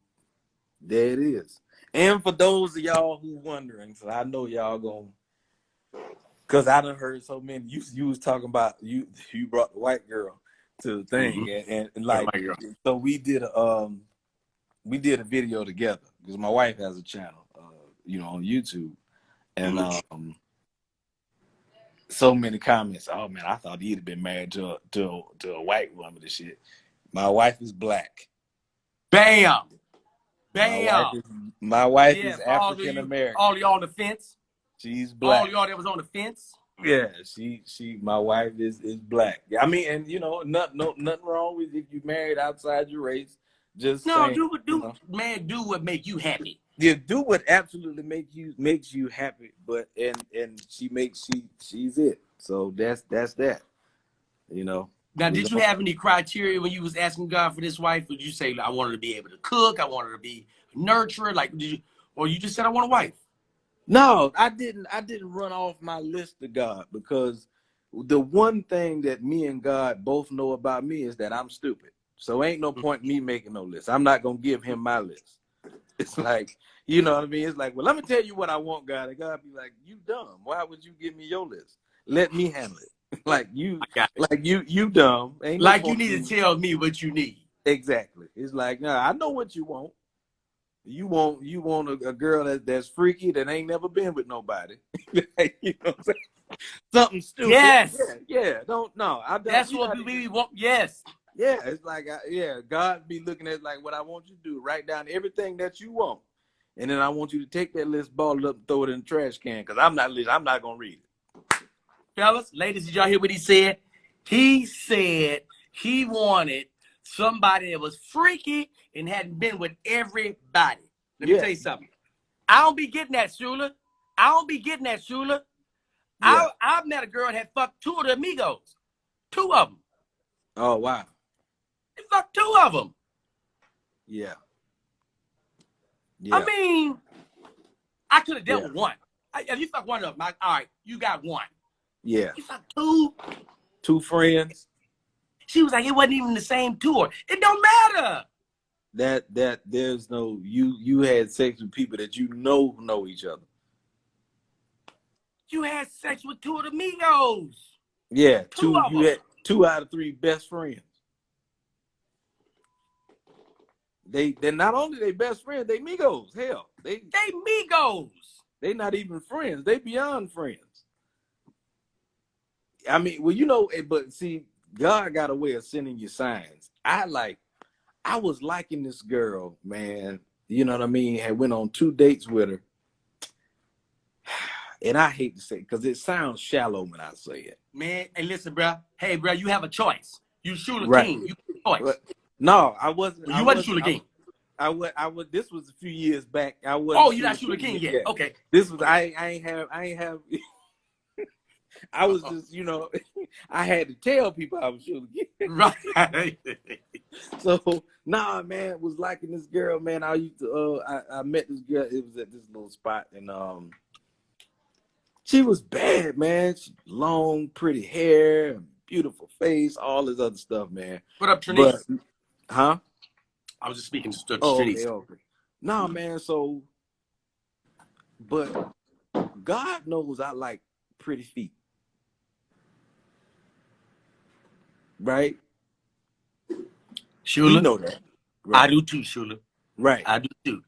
[SPEAKER 5] there it is. And for those of y'all who wondering, so I know y'all gonna, cause I done heard so many. You was talking about you brought the white girl to the thing, and like, so we did a video together because my wife has a channel, on YouTube, and so many comments. Oh man, I thought he'd have been married to a white woman and shit. My wife is black.
[SPEAKER 3] Bam.
[SPEAKER 5] My wife is African American.
[SPEAKER 3] All y'all on the fence.
[SPEAKER 5] She's black.
[SPEAKER 3] All y'all that was on the fence.
[SPEAKER 5] Yeah, my wife is black. I mean, and nothing wrong with if you married outside your race. Just saying,
[SPEAKER 3] do what make you happy.
[SPEAKER 5] Yeah, do what absolutely makes you happy. But and she's it. So that's that.
[SPEAKER 3] Now, did you have any criteria when you was asking God for this wife? Would you say, I wanted to be able to cook, I wanted to be a nurturer, like or you just said I want a wife?
[SPEAKER 5] No, I didn't run off my list to God, because the one thing that me and God both know about me is that I'm stupid. So ain't no point in me making no list. I'm not gonna give him my list. It's like, you know what I mean? It's like, well, let me tell you what I want, God. And God be like, you dumb. Why would you give me your list? Let me handle it. you dumb. Ain't
[SPEAKER 3] like
[SPEAKER 5] no
[SPEAKER 3] you need to tell me what you need.
[SPEAKER 5] Exactly. It's like, nah, I know what you want. You want a girl that's freaky, that ain't never been with nobody. You know what I'm saying? Something stupid.
[SPEAKER 3] Yes.
[SPEAKER 5] Yeah. That's
[SPEAKER 3] what we want. Yes.
[SPEAKER 5] Yeah, it's like, God be looking at like, what I want you to do, write down everything that you want, and then I want you to take that list, ball it up, and throw it in the trash can, because I'm not gonna read it.
[SPEAKER 3] Fellas, ladies, did y'all hear what he said? He said he wanted somebody that was freaky and hadn't been with everybody. Let me tell you something. I don't be getting that, Shula. Yeah. I've met a girl that had fucked two of the amigos. Two of them.
[SPEAKER 5] Oh, wow.
[SPEAKER 3] He fucked two of them.
[SPEAKER 5] Yeah.
[SPEAKER 3] I mean, I could have dealt
[SPEAKER 5] Yeah.
[SPEAKER 3] with one. If you fuck one of them, all right, you got one.
[SPEAKER 5] Yeah.
[SPEAKER 3] You fuck two.
[SPEAKER 5] 2 friends.
[SPEAKER 3] She was like, it wasn't even the same tour. It don't matter.
[SPEAKER 5] That there's no you had sex with people that you know each other.
[SPEAKER 3] You had sex with 2 of the Migos.
[SPEAKER 5] Yeah,
[SPEAKER 3] 2 of
[SPEAKER 5] you
[SPEAKER 3] them.
[SPEAKER 5] had 2 out of 3 best friends. They're not only they best friends, they Migos. Hell,
[SPEAKER 3] They Migos.
[SPEAKER 5] they not even friends. They beyond friends. I mean, well, but see, God got a way of sending you signs. I was liking this girl, man. You know what I mean? Had went on 2 dates with her. And I hate to say it because it sounds shallow when I say it.
[SPEAKER 3] Man, hey, listen, bro. Hey, bro, you have a choice. You Shula
[SPEAKER 5] Right.
[SPEAKER 3] King. You have a choice.
[SPEAKER 5] No, I wasn't.
[SPEAKER 3] You wasn't Shula King.
[SPEAKER 5] I would. This was a few years back. I was.
[SPEAKER 3] Oh, you're not Shula King yet. Okay.
[SPEAKER 5] This was. I ain't have. I was just. I had to tell people I was Shula King.
[SPEAKER 3] Right.
[SPEAKER 5] So nah, man, was liking this girl, man. I used to. I met this girl. It was at this little spot, and she was bad, man. She long, pretty hair, beautiful face, all this other stuff, man.
[SPEAKER 3] What up, Trinice?
[SPEAKER 5] But, huh?
[SPEAKER 3] I was just speaking to
[SPEAKER 5] Okay,
[SPEAKER 3] Trinice.
[SPEAKER 5] okay. Nah, man. So, but God knows I like pretty feet, right?
[SPEAKER 3] Shula,
[SPEAKER 5] You know that, right?
[SPEAKER 3] I do too, Shula.
[SPEAKER 5] Right.
[SPEAKER 3] I do too.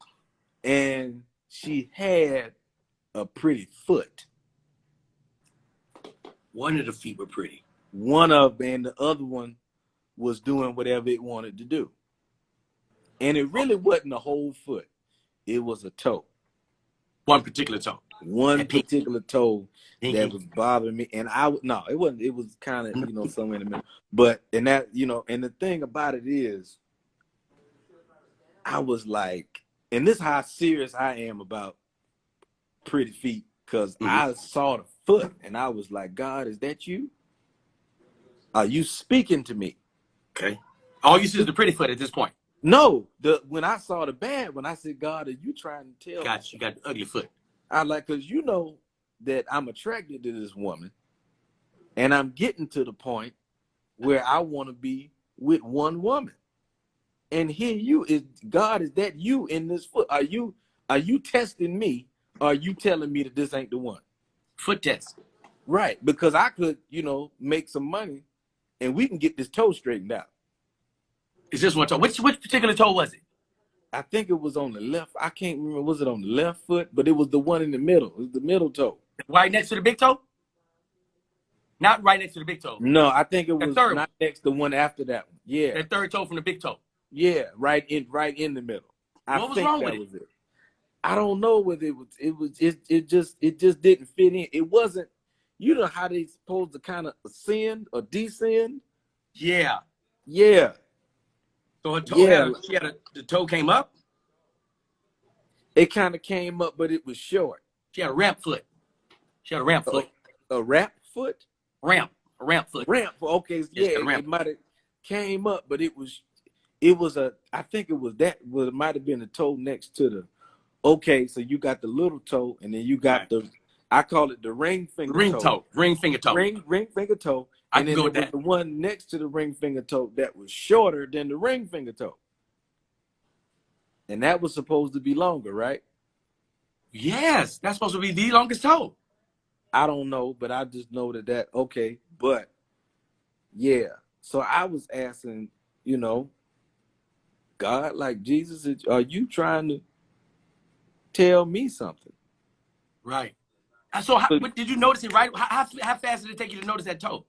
[SPEAKER 5] And she had a pretty foot.
[SPEAKER 3] One of the feet were pretty.
[SPEAKER 5] One of and the other one was doing whatever it wanted to do. And it really wasn't a whole foot. It was a toe.
[SPEAKER 3] One particular toe.
[SPEAKER 5] One particular toe
[SPEAKER 3] Pinky.
[SPEAKER 5] that was bothering me. And it wasn't, it was kind of, somewhere in the middle. But, and that, and the thing about it is, I was like, and this is how serious I am about pretty feet, because I saw the foot and I was like, God, is that you? Are you speaking to me?
[SPEAKER 3] Okay. All you see is the pretty foot at this point.
[SPEAKER 5] No, when I saw the bad one, I said, God, are you trying to tell me?
[SPEAKER 3] You got the ugly foot.
[SPEAKER 5] I like, because you know that I'm attracted to this woman, and I'm getting to the point where I want to be with one woman. And here God, is that you in this foot? Are you testing me? Or are you telling me that this ain't the one?
[SPEAKER 3] Foot test.
[SPEAKER 5] Right, because I could, make some money and we can get this toe straightened out.
[SPEAKER 3] It's just one toe. Which particular toe was it?
[SPEAKER 5] I think it was on the left. I can't remember. Was it on the left foot? But it was the one in the middle. It was the middle toe.
[SPEAKER 3] Right next to the big toe? Not right next to the big toe.
[SPEAKER 5] No, I think it was
[SPEAKER 3] third
[SPEAKER 5] not next to one after that one. Yeah.
[SPEAKER 3] That third toe from the big toe.
[SPEAKER 5] Yeah, right in the middle.
[SPEAKER 3] What was wrong with it?
[SPEAKER 5] I don't know whether it just didn't fit in. It wasn't, how they supposed to kind of ascend or descend?
[SPEAKER 3] Yeah.
[SPEAKER 5] Yeah.
[SPEAKER 3] So her toe the toe came up?
[SPEAKER 5] It kind of came up, but it was short.
[SPEAKER 3] She had a ramp foot. A ramp foot.
[SPEAKER 5] A ramp foot?
[SPEAKER 3] A ramp foot.
[SPEAKER 5] Ramp. Okay, yeah, it might have came up, but it was I think it was that, well, it might have been the toe next to the, okay, so you got the little toe, and then you got I call it the ring finger toe.
[SPEAKER 3] Ring finger toe.
[SPEAKER 5] Ring finger toe.
[SPEAKER 3] I
[SPEAKER 5] And
[SPEAKER 3] can
[SPEAKER 5] then
[SPEAKER 3] go with
[SPEAKER 5] there
[SPEAKER 3] that.
[SPEAKER 5] was the one next to the ring finger toe that was shorter than the ring finger toe. And that was supposed to be longer, right?
[SPEAKER 3] Yes, that's supposed to be the longest toe.
[SPEAKER 5] I don't know, but I just know that okay. But yeah. So I was asking, God, like, Jesus, are you trying to tell me something?
[SPEAKER 3] Right. So but did you notice it right? How fast did it take you to notice that toe?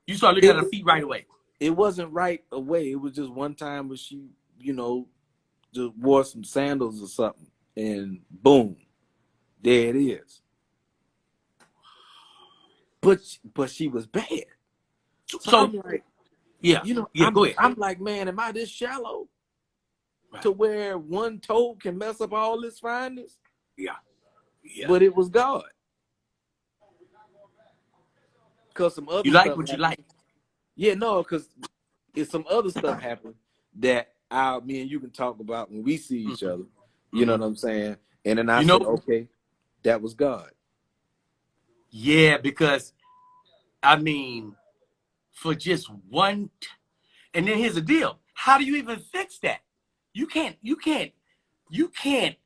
[SPEAKER 3] You started looking at her feet right away.
[SPEAKER 5] It wasn't right away. It was just one time where she, just wore some sandals or something, and boom, there it is. But she was bad. So I'm like,
[SPEAKER 3] go ahead.
[SPEAKER 5] I'm like, man, am I this shallow to where one toe can mess up all this fineness?
[SPEAKER 3] Yeah.
[SPEAKER 5] But it was God. Because some other
[SPEAKER 3] you like
[SPEAKER 5] stuff
[SPEAKER 3] what
[SPEAKER 5] happened.
[SPEAKER 3] you like.
[SPEAKER 5] Yeah, no, because it's some other stuff happened that me and you can talk about when we see each other. You know what I'm saying? And then I
[SPEAKER 3] You
[SPEAKER 5] said,
[SPEAKER 3] know,
[SPEAKER 5] okay, that was God.
[SPEAKER 3] yeah, because I mean, for just one, and then here's the deal: how do you even fix that? You can't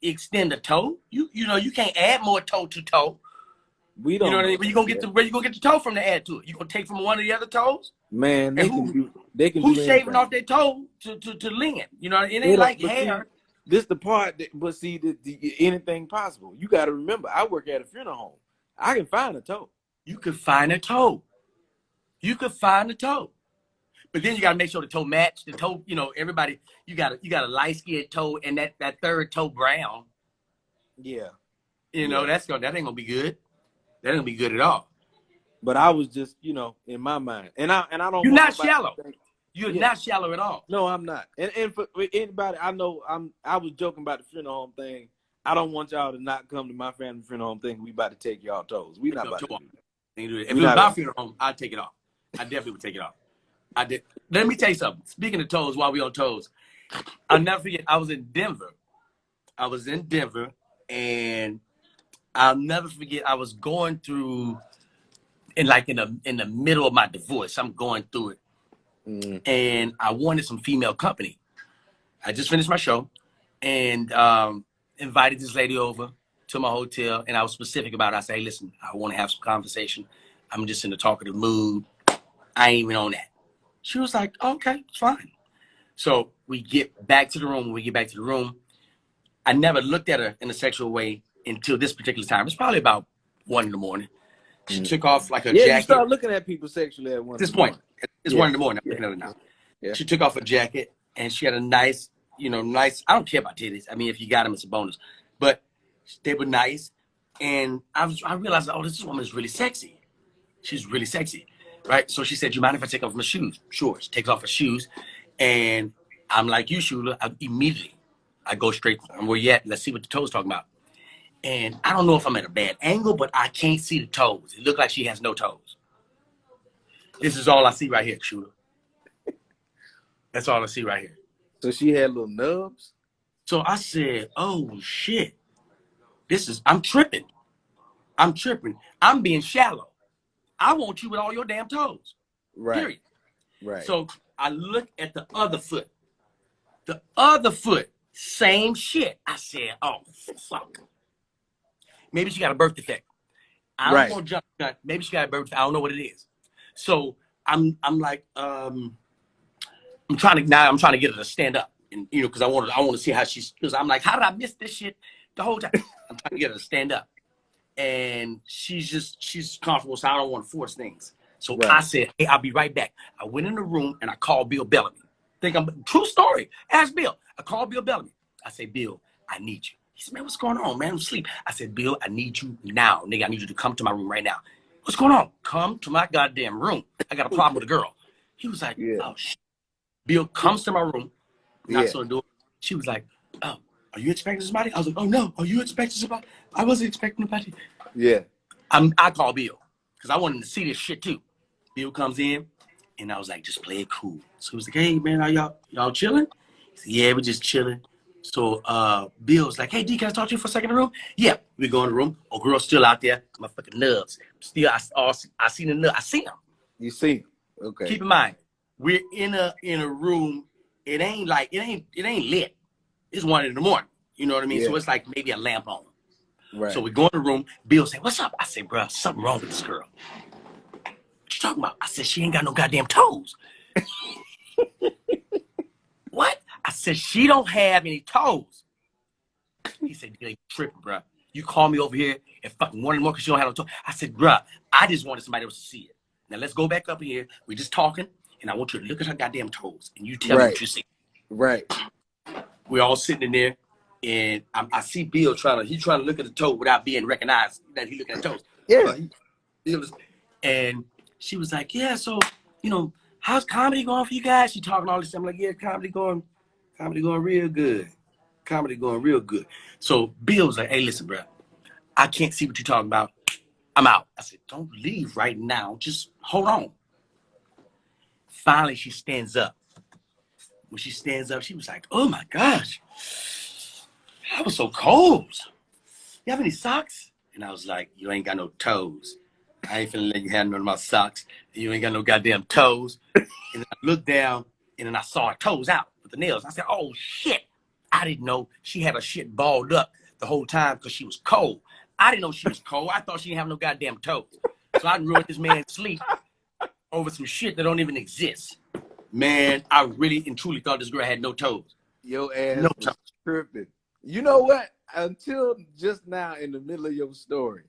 [SPEAKER 3] extend a toe. You can't add more toe to toe.
[SPEAKER 5] We
[SPEAKER 3] You know
[SPEAKER 5] don't
[SPEAKER 3] what I
[SPEAKER 5] know
[SPEAKER 3] mean? But
[SPEAKER 5] that yet.
[SPEAKER 3] where you gonna get the toe from to add to it? You gonna take from one of the other toes?
[SPEAKER 5] Man,
[SPEAKER 3] And
[SPEAKER 5] they can do
[SPEAKER 3] who's shaving
[SPEAKER 5] anything.
[SPEAKER 3] off their toe to lend? You know, it
[SPEAKER 5] They
[SPEAKER 3] ain't
[SPEAKER 5] don't,
[SPEAKER 3] like
[SPEAKER 5] but see,
[SPEAKER 3] hair.
[SPEAKER 5] this the part that, but see, anything possible. You got to remember, I work at a funeral home. I can find a toe.
[SPEAKER 3] You could find a toe. You could find a toe. But then you gotta make sure the toe match. The toe, everybody, you got a light skinned toe and that third toe brown.
[SPEAKER 5] Yeah,
[SPEAKER 3] You know,
[SPEAKER 5] yeah.
[SPEAKER 3] that ain't gonna be good. That ain't gonna be good at all.
[SPEAKER 5] But I was just, in my mind, and I don't
[SPEAKER 3] You're
[SPEAKER 5] want
[SPEAKER 3] not
[SPEAKER 5] nobody
[SPEAKER 3] shallow.
[SPEAKER 5] to think,
[SPEAKER 3] You're
[SPEAKER 5] yeah,
[SPEAKER 3] not shallow at all.
[SPEAKER 5] no, I'm not. And for anybody, I know I was joking about the funeral home thing. I don't want y'all to not come to my family funeral home thinking we about to take y'all toes. We not about to do that.
[SPEAKER 3] If
[SPEAKER 5] We
[SPEAKER 3] it was
[SPEAKER 5] not
[SPEAKER 3] my
[SPEAKER 5] about.
[SPEAKER 3] funeral home, I'd take it off. I definitely would take it off. I did. Let me tell you something. Speaking of toes, while we on toes, I'll never forget. I was in Denver, and I'll never forget. I was going through, in the middle of my divorce. I'm going through it, and I wanted some female company. I just finished my show, and invited this lady over to my hotel, and I was specific about it. I say, hey, listen, I want to have some conversation. I'm just in the talkative mood. I ain't even on that. She was like, okay, it's fine. So we get back to the room. When we get back to the room, I never looked at her in a sexual way until this particular time. It's probably about 1 a.m. She took off like her
[SPEAKER 5] Yeah, you
[SPEAKER 3] jacket.
[SPEAKER 5] start looking at people sexually at 1
[SPEAKER 3] At this
[SPEAKER 5] in the morning.
[SPEAKER 3] point, it's
[SPEAKER 5] Yeah.
[SPEAKER 3] 1 a.m. I'm
[SPEAKER 5] Yeah.
[SPEAKER 3] looking at her now.
[SPEAKER 5] Yeah.
[SPEAKER 3] She took off her jacket and she had a nice, I don't care about titties. I mean, if you got them, it's a bonus. But they were nice. And I realized, oh, this woman is really sexy. She's really sexy, right? So she said, you mind if I take off my shoes? Sure. She takes off her shoes. And I'm like you, Shula. Immediately, I go straight, where you at? Let's see what the toes talking about. And I don't know if I'm at a bad angle, but I can't see the toes. It looked like she has no toes. This is all I see right here, Shula. That's all I see right here.
[SPEAKER 5] So she had little nubs.
[SPEAKER 3] So I said, oh, shit. I'm tripping. I'm being shallow. I want you with all your damn toes.
[SPEAKER 5] Right.
[SPEAKER 3] Period.
[SPEAKER 5] Right.
[SPEAKER 3] So I look at the other foot. The other foot, same shit. I said, oh, fuck. Maybe she got a birth defect. I don't want to jump. Maybe she got a birth defect. I don't know what it is. So I'm like, I'm trying to get her to stand up. And, because I want to see how she's, because I'm like, how did I miss this shit the whole time? I'm trying to get her to stand up. And she's comfortable, so I don't want to force things. So I said, hey, I'll be right back. I went in the room and I called Bill Bellamy. True story. Ask Bill. I called Bill Bellamy. I said, Bill, I need you. He said, man, what's going on, man? I'm asleep. I said, Bill, I need you now. Nigga, I need you to come to my room right now. What's going on? Come to my goddamn room. I got a problem with a girl. He was like, oh, shit. Bill comes to my room, knocks on the door. She was like, oh, are you expecting somebody? I was like, oh, no. Are you expecting somebody? I wasn't expecting nobody.
[SPEAKER 5] Yeah.
[SPEAKER 3] I call Bill because I wanted to see this shit too. Bill comes in, and I was like, just play it cool. So he was like, hey, man, are y'all chilling? He said, yeah, we're just chilling. So Bill was like, hey, D, can I talk to you for a second in the room? Yeah, we go in the room. Oh, girl's still out there. My fucking nubs. Still, I seen the nubs. I see them.
[SPEAKER 5] You see him. Okay.
[SPEAKER 3] Keep in mind, we're in a room. It ain't lit. It's 1 a.m. You know what I mean?
[SPEAKER 5] Yeah.
[SPEAKER 3] So it's like maybe a lamp on.
[SPEAKER 5] Right.
[SPEAKER 3] So we go in the room. Bill said, what's up? I said, bro, something wrong with this girl. What you talking about? I said, she ain't got no goddamn toes. What? I said, she don't have any toes. He said, you tripping, bro. You call me over here and fucking 1 a.m. because she don't have no toes. I said, bro, I just wanted somebody else to see it. Now let's go back up here. We're just talking, and I want you to look at her goddamn toes, and you tell me what you see.
[SPEAKER 5] Right.
[SPEAKER 3] We're all sitting in there, and I see Bill trying to look at the toe without being recognized that he looking at the toes.
[SPEAKER 5] Yeah.
[SPEAKER 3] And she was like, yeah, so, how's comedy going for you guys? She talking all this stuff. I'm like, yeah, comedy going real good. Comedy going real good. So Bill was like, hey, listen, bro, I can't see what you're talking about. I'm out. I said, don't leave right now. Just hold on. Finally, she stands up. When she stands up, she was like, oh my gosh, that was so cold. you have any socks? And I was like, you ain't got no toes. I ain't finna let you have none of my socks. You ain't got no goddamn toes. And then I looked down, and then I saw her toes out with the nails. I said, oh, shit. I didn't know she had her shit balled up the whole time because she was cold. I didn't know she was cold. I thought she didn't have no goddamn toes. So I ruined this man's sleep over some shit that don't even exist. Man, I really and truly thought this girl had no toes.
[SPEAKER 5] Your ass
[SPEAKER 3] No
[SPEAKER 5] was
[SPEAKER 3] toes.
[SPEAKER 5] tripping. You know what? Until just now in the middle of your story,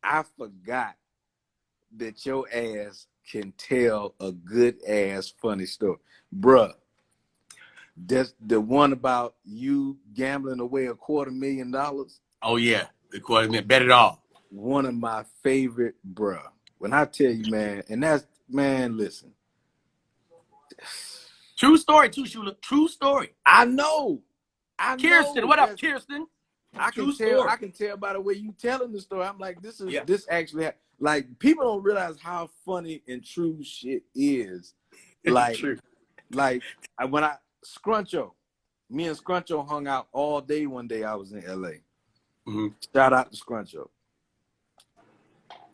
[SPEAKER 5] I forgot that your ass can tell a good ass funny story. Bruh, that's the one about you gambling away $250,000.
[SPEAKER 3] Oh, yeah. The quarter man bet it all.
[SPEAKER 5] One of my favorite, bruh. When I tell you, man, and that's, man, listen.
[SPEAKER 3] True story, too, Shula. True story.
[SPEAKER 5] I know.
[SPEAKER 3] Kirsten, what up, Kirsten?
[SPEAKER 5] I can tell by the way you telling the story. I'm like, this actually like people don't realize how funny and true shit is. Like,
[SPEAKER 3] True.
[SPEAKER 5] like when Scruncho, me and Scruncho hung out all day one day. I was in LA.
[SPEAKER 3] Mm-hmm.
[SPEAKER 5] Shout out to Scruncho.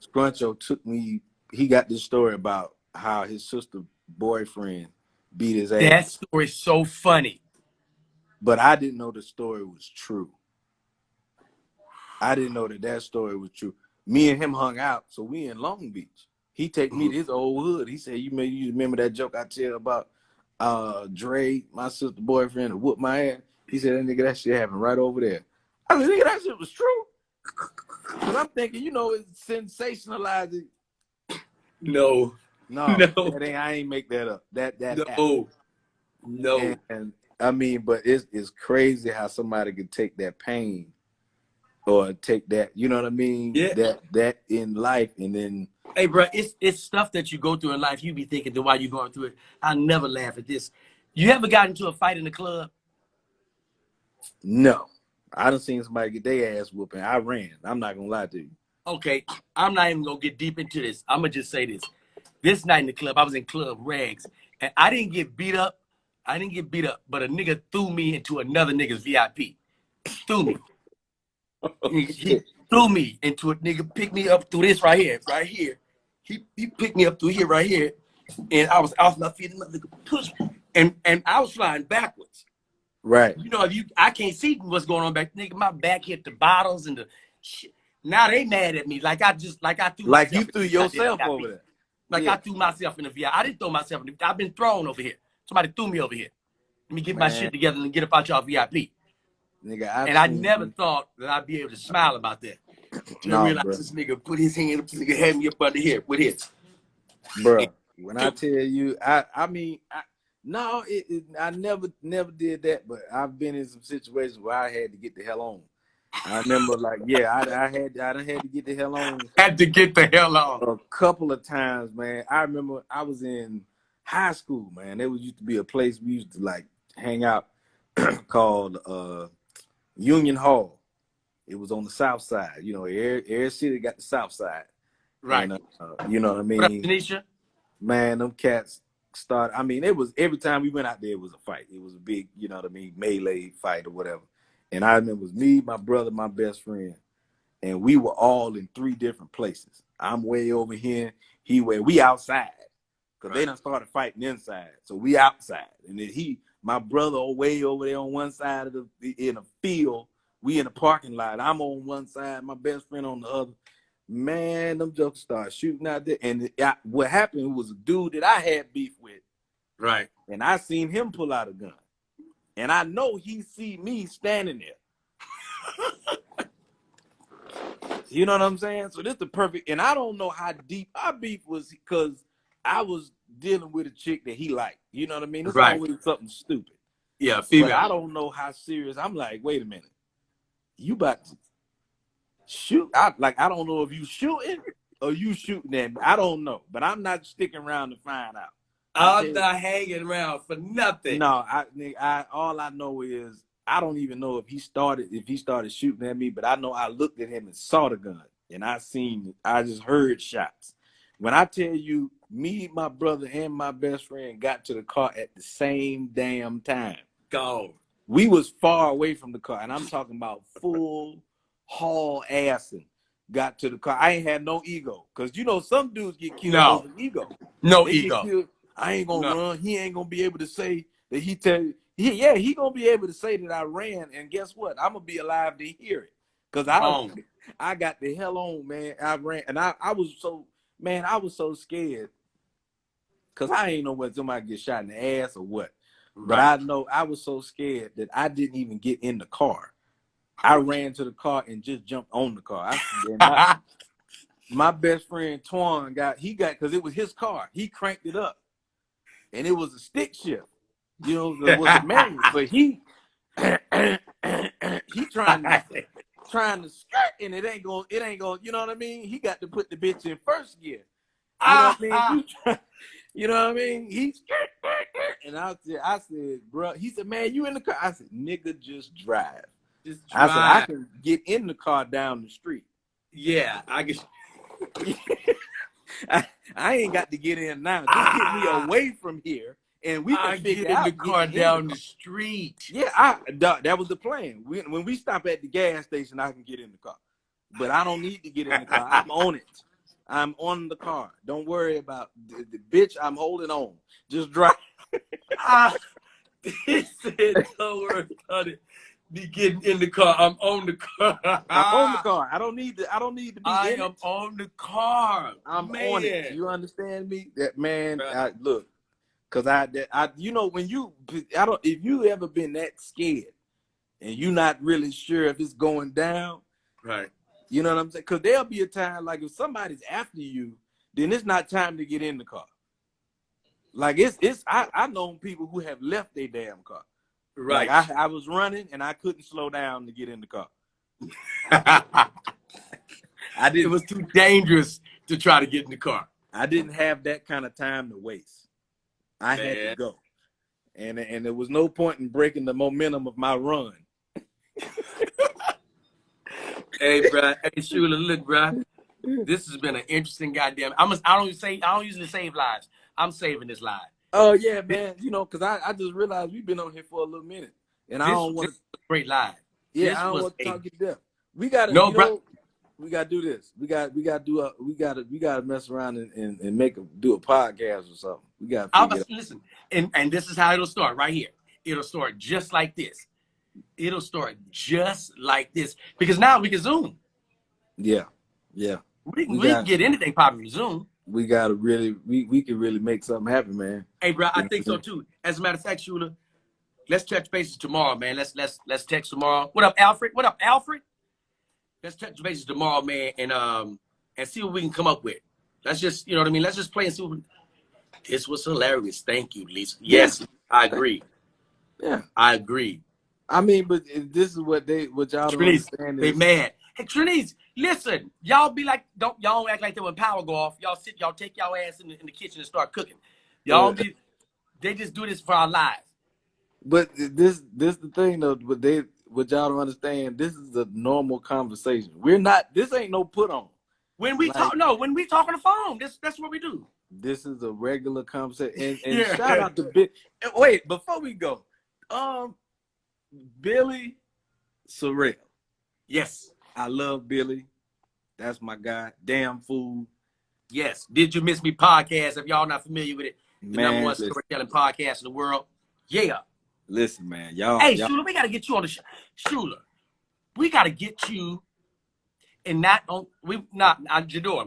[SPEAKER 5] Scruncho took me. He got this story about how his sister boyfriend beat his ass.
[SPEAKER 3] That story's so funny.
[SPEAKER 5] But I didn't know the story was true. I didn't know that story was true. Me and him hung out, so we in Long Beach. He take me to his old hood. He said, you remember that joke I tell about Dre, my sister boyfriend, and whooped my ass? He said, that nigga, that shit happened right over there. I mean, nigga, that shit was true. Because I'm thinking, it's sensationalizing.
[SPEAKER 3] No.
[SPEAKER 5] I ain't make that up. That
[SPEAKER 3] No.
[SPEAKER 5] And I mean, but it's crazy how somebody could take that pain or take that, you know what I mean?
[SPEAKER 3] Yeah.
[SPEAKER 5] That in life, and then,
[SPEAKER 3] hey, bro, it's stuff that you go through in life. You be thinking that while you're going through it, I'll never laugh at this. You ever got into a fight in the club?
[SPEAKER 5] No. I done seen somebody get their ass whooping. I ran. I'm not gonna lie to you.
[SPEAKER 3] Okay, I'm not even gonna get deep into this. I'm gonna just say this. This night in the club, I was in Club Rags, and I didn't get beat up. But a nigga threw me into another nigga's VIP. Threw me. He threw me into a nigga, picked me up through this right here. He picked me up through here, right here, and I was off my feet, and the nigga pushed me, and I was flying backwards.
[SPEAKER 5] Right.
[SPEAKER 3] I can't see what's going on back. Nigga, my back hit the bottles and the shit. Now they mad at me like I threw
[SPEAKER 5] like
[SPEAKER 3] myself
[SPEAKER 5] you threw yourself over there.
[SPEAKER 3] Like I threw myself in the VIP. I didn't throw myself in the I've been thrown over here. Somebody threw me over here. Let me get my shit together and get up out y'all VIP.
[SPEAKER 5] Nigga,
[SPEAKER 3] I never thought that I'd be able to smile about that. Until I realized this nigga put his hand up, this nigga had me up under here with his.
[SPEAKER 5] Bro, when I tell you, I never did that, but I've been in some situations where I had to get the hell on. I remember, I done had to get the hell on.
[SPEAKER 3] Had to get the hell on.
[SPEAKER 5] A couple of times, man. I remember I was in high school, man. There used to be a place we used to hang out called Union Hall. It was on the south side. Every city got the south side.
[SPEAKER 3] Right.
[SPEAKER 5] And, you know what I mean?
[SPEAKER 3] What up, Tanisha?
[SPEAKER 5] Man, them cats started. I mean, it was every time we went out there, it was a fight. It was a big, melee fight or whatever. And I remember it was me, my brother, my best friend, and we were all in 3 different places. I'm way over here. We outside. Because they done started fighting inside. So we outside. And then my brother way over there on one side of in a field. We in the parking lot. I'm on one side, my best friend on the other. Man, them jokers started shooting out there. And what happened was a dude that I had beef with.
[SPEAKER 3] Right.
[SPEAKER 5] And I seen him pull out a gun. And I know he see me standing there. You know what I'm saying? So this is the perfect, and I don't know how deep our beef was because I was dealing with a chick that he liked. You know what I mean? It's always something stupid.
[SPEAKER 3] Yeah, female.
[SPEAKER 5] But I don't know how serious. I'm like, wait a minute. You about to shoot? I don't know if you shooting or you shooting at me. I don't know. But I'm not sticking around to find out.
[SPEAKER 3] I'm not hanging around for nothing.
[SPEAKER 5] No, all I know is I don't even know if he started shooting at me, but I know I looked at him and saw the gun, and I just heard shots. When I tell you, me, my brother, and my best friend got to the car at the same damn time.
[SPEAKER 3] Gone.
[SPEAKER 5] We was far away from the car, and I'm talking about full haul ass and got to the car. I ain't had no ego. Because, you know, some dudes get killed
[SPEAKER 3] No,
[SPEAKER 5] over ego.
[SPEAKER 3] no
[SPEAKER 5] They get
[SPEAKER 3] ego.
[SPEAKER 5] killed. I ain't going to
[SPEAKER 3] No.
[SPEAKER 5] run. He ain't going to be able to say that he tell you. He going to be able to say that I ran. And guess what? I'm going to be alive to hear it. Because I got the hell on, man. I ran. And I was so scared. Because I ain't know whether somebody get shot in the ass or what. But
[SPEAKER 3] Right.
[SPEAKER 5] I know I was so scared that I didn't even get in the car. I ran to the car and just jumped on the car. My best friend Twan because it was his car. He cranked it up, and it was a stick shift. You know, it was a manual, but he trying to skirt, and it ain't going. You know what I mean? He got to put the bitch in first gear. You know what I mean? You know what I mean? He skirt, and I said, bro. He said, man, you in the car? I said, nigga, just drive. I said, I can get in the car down the street.
[SPEAKER 3] Yeah, I guess.
[SPEAKER 5] I ain't got to get in now. Just get me away from here, and we can figure
[SPEAKER 3] get in
[SPEAKER 5] out
[SPEAKER 3] the car down the
[SPEAKER 5] car.
[SPEAKER 3] street.
[SPEAKER 5] Yeah, that was the plan. When we stop at the gas station, I can get in the car. But I don't need to get in the car. I'm on it. I'm on the car. Don't worry about the bitch. I'm holding on. Just drive.
[SPEAKER 3] He said, don't worry about it. Be getting in the car. I'm on the car.
[SPEAKER 5] I'm on the car. I don't need to be
[SPEAKER 3] I
[SPEAKER 5] in
[SPEAKER 3] am
[SPEAKER 5] it.
[SPEAKER 3] on the car.
[SPEAKER 5] I'm
[SPEAKER 3] Man.
[SPEAKER 5] on it. You understand me? That man,
[SPEAKER 3] Right.
[SPEAKER 5] look, because you know, if you ever been that scared and you not really sure if it's going down,
[SPEAKER 3] Right.
[SPEAKER 5] you know what I'm saying? Because there'll be a time, like if somebody's after you, then it's not time to get in the car. Like I know people who have left their damn car.
[SPEAKER 3] Right.
[SPEAKER 5] Like I was running and I couldn't slow down to get in the car.
[SPEAKER 3] It was too dangerous to try to get in the car.
[SPEAKER 5] I didn't have that kind of time to waste. I had to go. And there was no point in breaking the momentum of my run.
[SPEAKER 3] Hey, bro. Hey, Shula, look, bro. This has been an interesting goddamn. I don't usually save lives. I'm saving this live.
[SPEAKER 5] Oh yeah, man. You know, because I just realized we've been on here for a little minute, and I don't want to.
[SPEAKER 3] Great live.
[SPEAKER 5] Yeah, I don't want to talk you deaf. We gotta, we gotta do this. We gotta mess around and do a podcast or something. We gotta
[SPEAKER 3] listen, and this is how it'll start right here. It'll start just like this. It'll start just like this because now we can Zoom.
[SPEAKER 5] Yeah.
[SPEAKER 3] We can get anything popping Zoom.
[SPEAKER 5] We gotta we can really make something happen, man.
[SPEAKER 3] Hey, bro, I think so too. As a matter of fact, Shula, let's touch bases tomorrow, man. Let's text tomorrow. What up, Alfred? Let's touch bases tomorrow, man, and see what we can come up with. Let's just, you know what I mean? Let's just play and see what this was hilarious. Thank you, Lisa. Yes, yeah. I agree.
[SPEAKER 5] Yeah.
[SPEAKER 3] I agree.
[SPEAKER 5] I mean, but this is what y'all don't understand.
[SPEAKER 3] They mad. Hey, Trinise, listen, y'all be like, y'all don't act like that when power go off. Y'all take y'all ass in the kitchen and start cooking. They just do this for our lives.
[SPEAKER 5] But this the thing though, what y'all don't understand, this is a normal conversation. This ain't no put on.
[SPEAKER 3] When we talk on the phone, that's what we do.
[SPEAKER 5] This is a regular conversation. And shout out to wait, before we go, Billy Sorrell.
[SPEAKER 3] Yes.
[SPEAKER 5] I love Billy. That's my guy. Damn fool.
[SPEAKER 3] Yes. Did You Miss Me podcast? If y'all not familiar with it, the number one storytelling podcast in the world. Yeah.
[SPEAKER 5] Listen, man. Y'all.
[SPEAKER 3] Hey, Shula, we got to get you on the show. Shula, we got to get you Jador.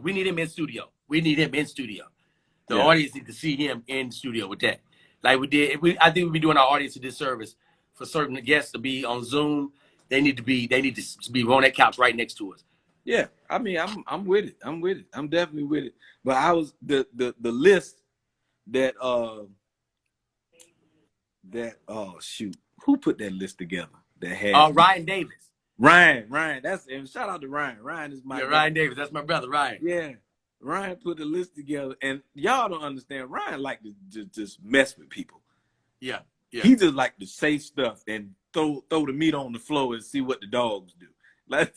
[SPEAKER 3] We need him in studio. The audience need to see him in studio with that. Like we did. I think we'd be doing our audience a disservice for certain guests to be on Zoom. They need to be on that couch right next to us.
[SPEAKER 5] Yeah, I mean, I'm with it. I'm definitely with it. But I was the list that who put that list together? That had
[SPEAKER 3] Ryan Davis.
[SPEAKER 5] Ryan. And shout out to Ryan. Ryan is my
[SPEAKER 3] Ryan Davis. That's my brother, Ryan.
[SPEAKER 5] Yeah, Ryan put the list together, and y'all don't understand. Ryan like to just mess with people.
[SPEAKER 3] Yeah.
[SPEAKER 5] He just like to say stuff and throw the meat on the floor and see what the dogs do. Like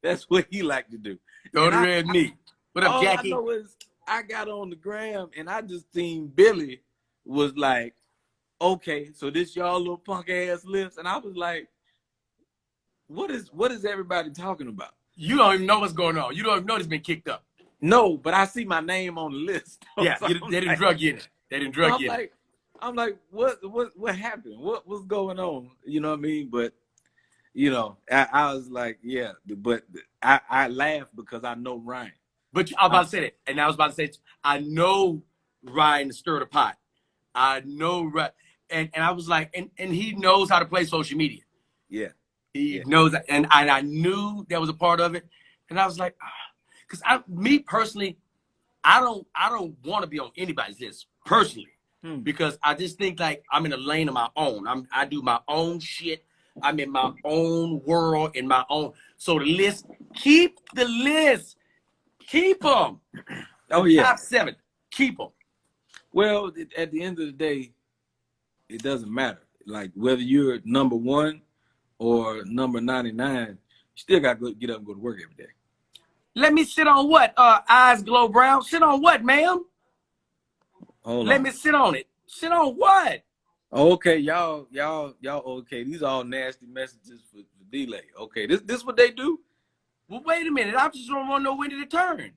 [SPEAKER 5] that's what he like to do.
[SPEAKER 3] Throw the red meat. What up, Jackie?
[SPEAKER 5] I know is I got on the gram and I just seen Billy was like, okay, so this y'all little punk ass list, and I was like, what is everybody talking about?
[SPEAKER 3] You don't even know what's going on. You don't even know it's been kicked up.
[SPEAKER 5] No, but I see my name on the list.
[SPEAKER 3] Yeah,
[SPEAKER 5] So
[SPEAKER 3] they didn't
[SPEAKER 5] like,
[SPEAKER 3] drug you in it. They didn't
[SPEAKER 5] so
[SPEAKER 3] drug you in it.
[SPEAKER 5] I'm like, what happened? What was going on? You know what I mean? But you know, I was like, yeah, but I laughed because I know Ryan.
[SPEAKER 3] But I was about to say that, and I was about to say, I know Ryan stirred the pot. I know Ryan, and I was like, and he knows how to play social media.
[SPEAKER 5] Yeah,
[SPEAKER 3] He
[SPEAKER 5] yeah.
[SPEAKER 3] knows that, and I knew that was a part of it, and I was like, because me personally, I don't want to be on anybody's list personally, because I just think like I'm in a lane of my own. I do my own shit. I'm in my own world, in my own. So the list, keep the list. Keep them.
[SPEAKER 5] Oh yeah.
[SPEAKER 3] Top 7. Keep them.
[SPEAKER 5] Well, at the end of the day, it doesn't matter. Like whether you're number 1 or number 99, you still got to get up and go to work every day.
[SPEAKER 3] Let me sit on what? Eyes glow brown. Sit on what, ma'am? Let me sit on it. Sit on what?
[SPEAKER 5] Okay, y'all. Okay, these are all nasty messages for DLai. Okay, this what they do.
[SPEAKER 3] Well, wait a minute. I just don't want to know when did it turn.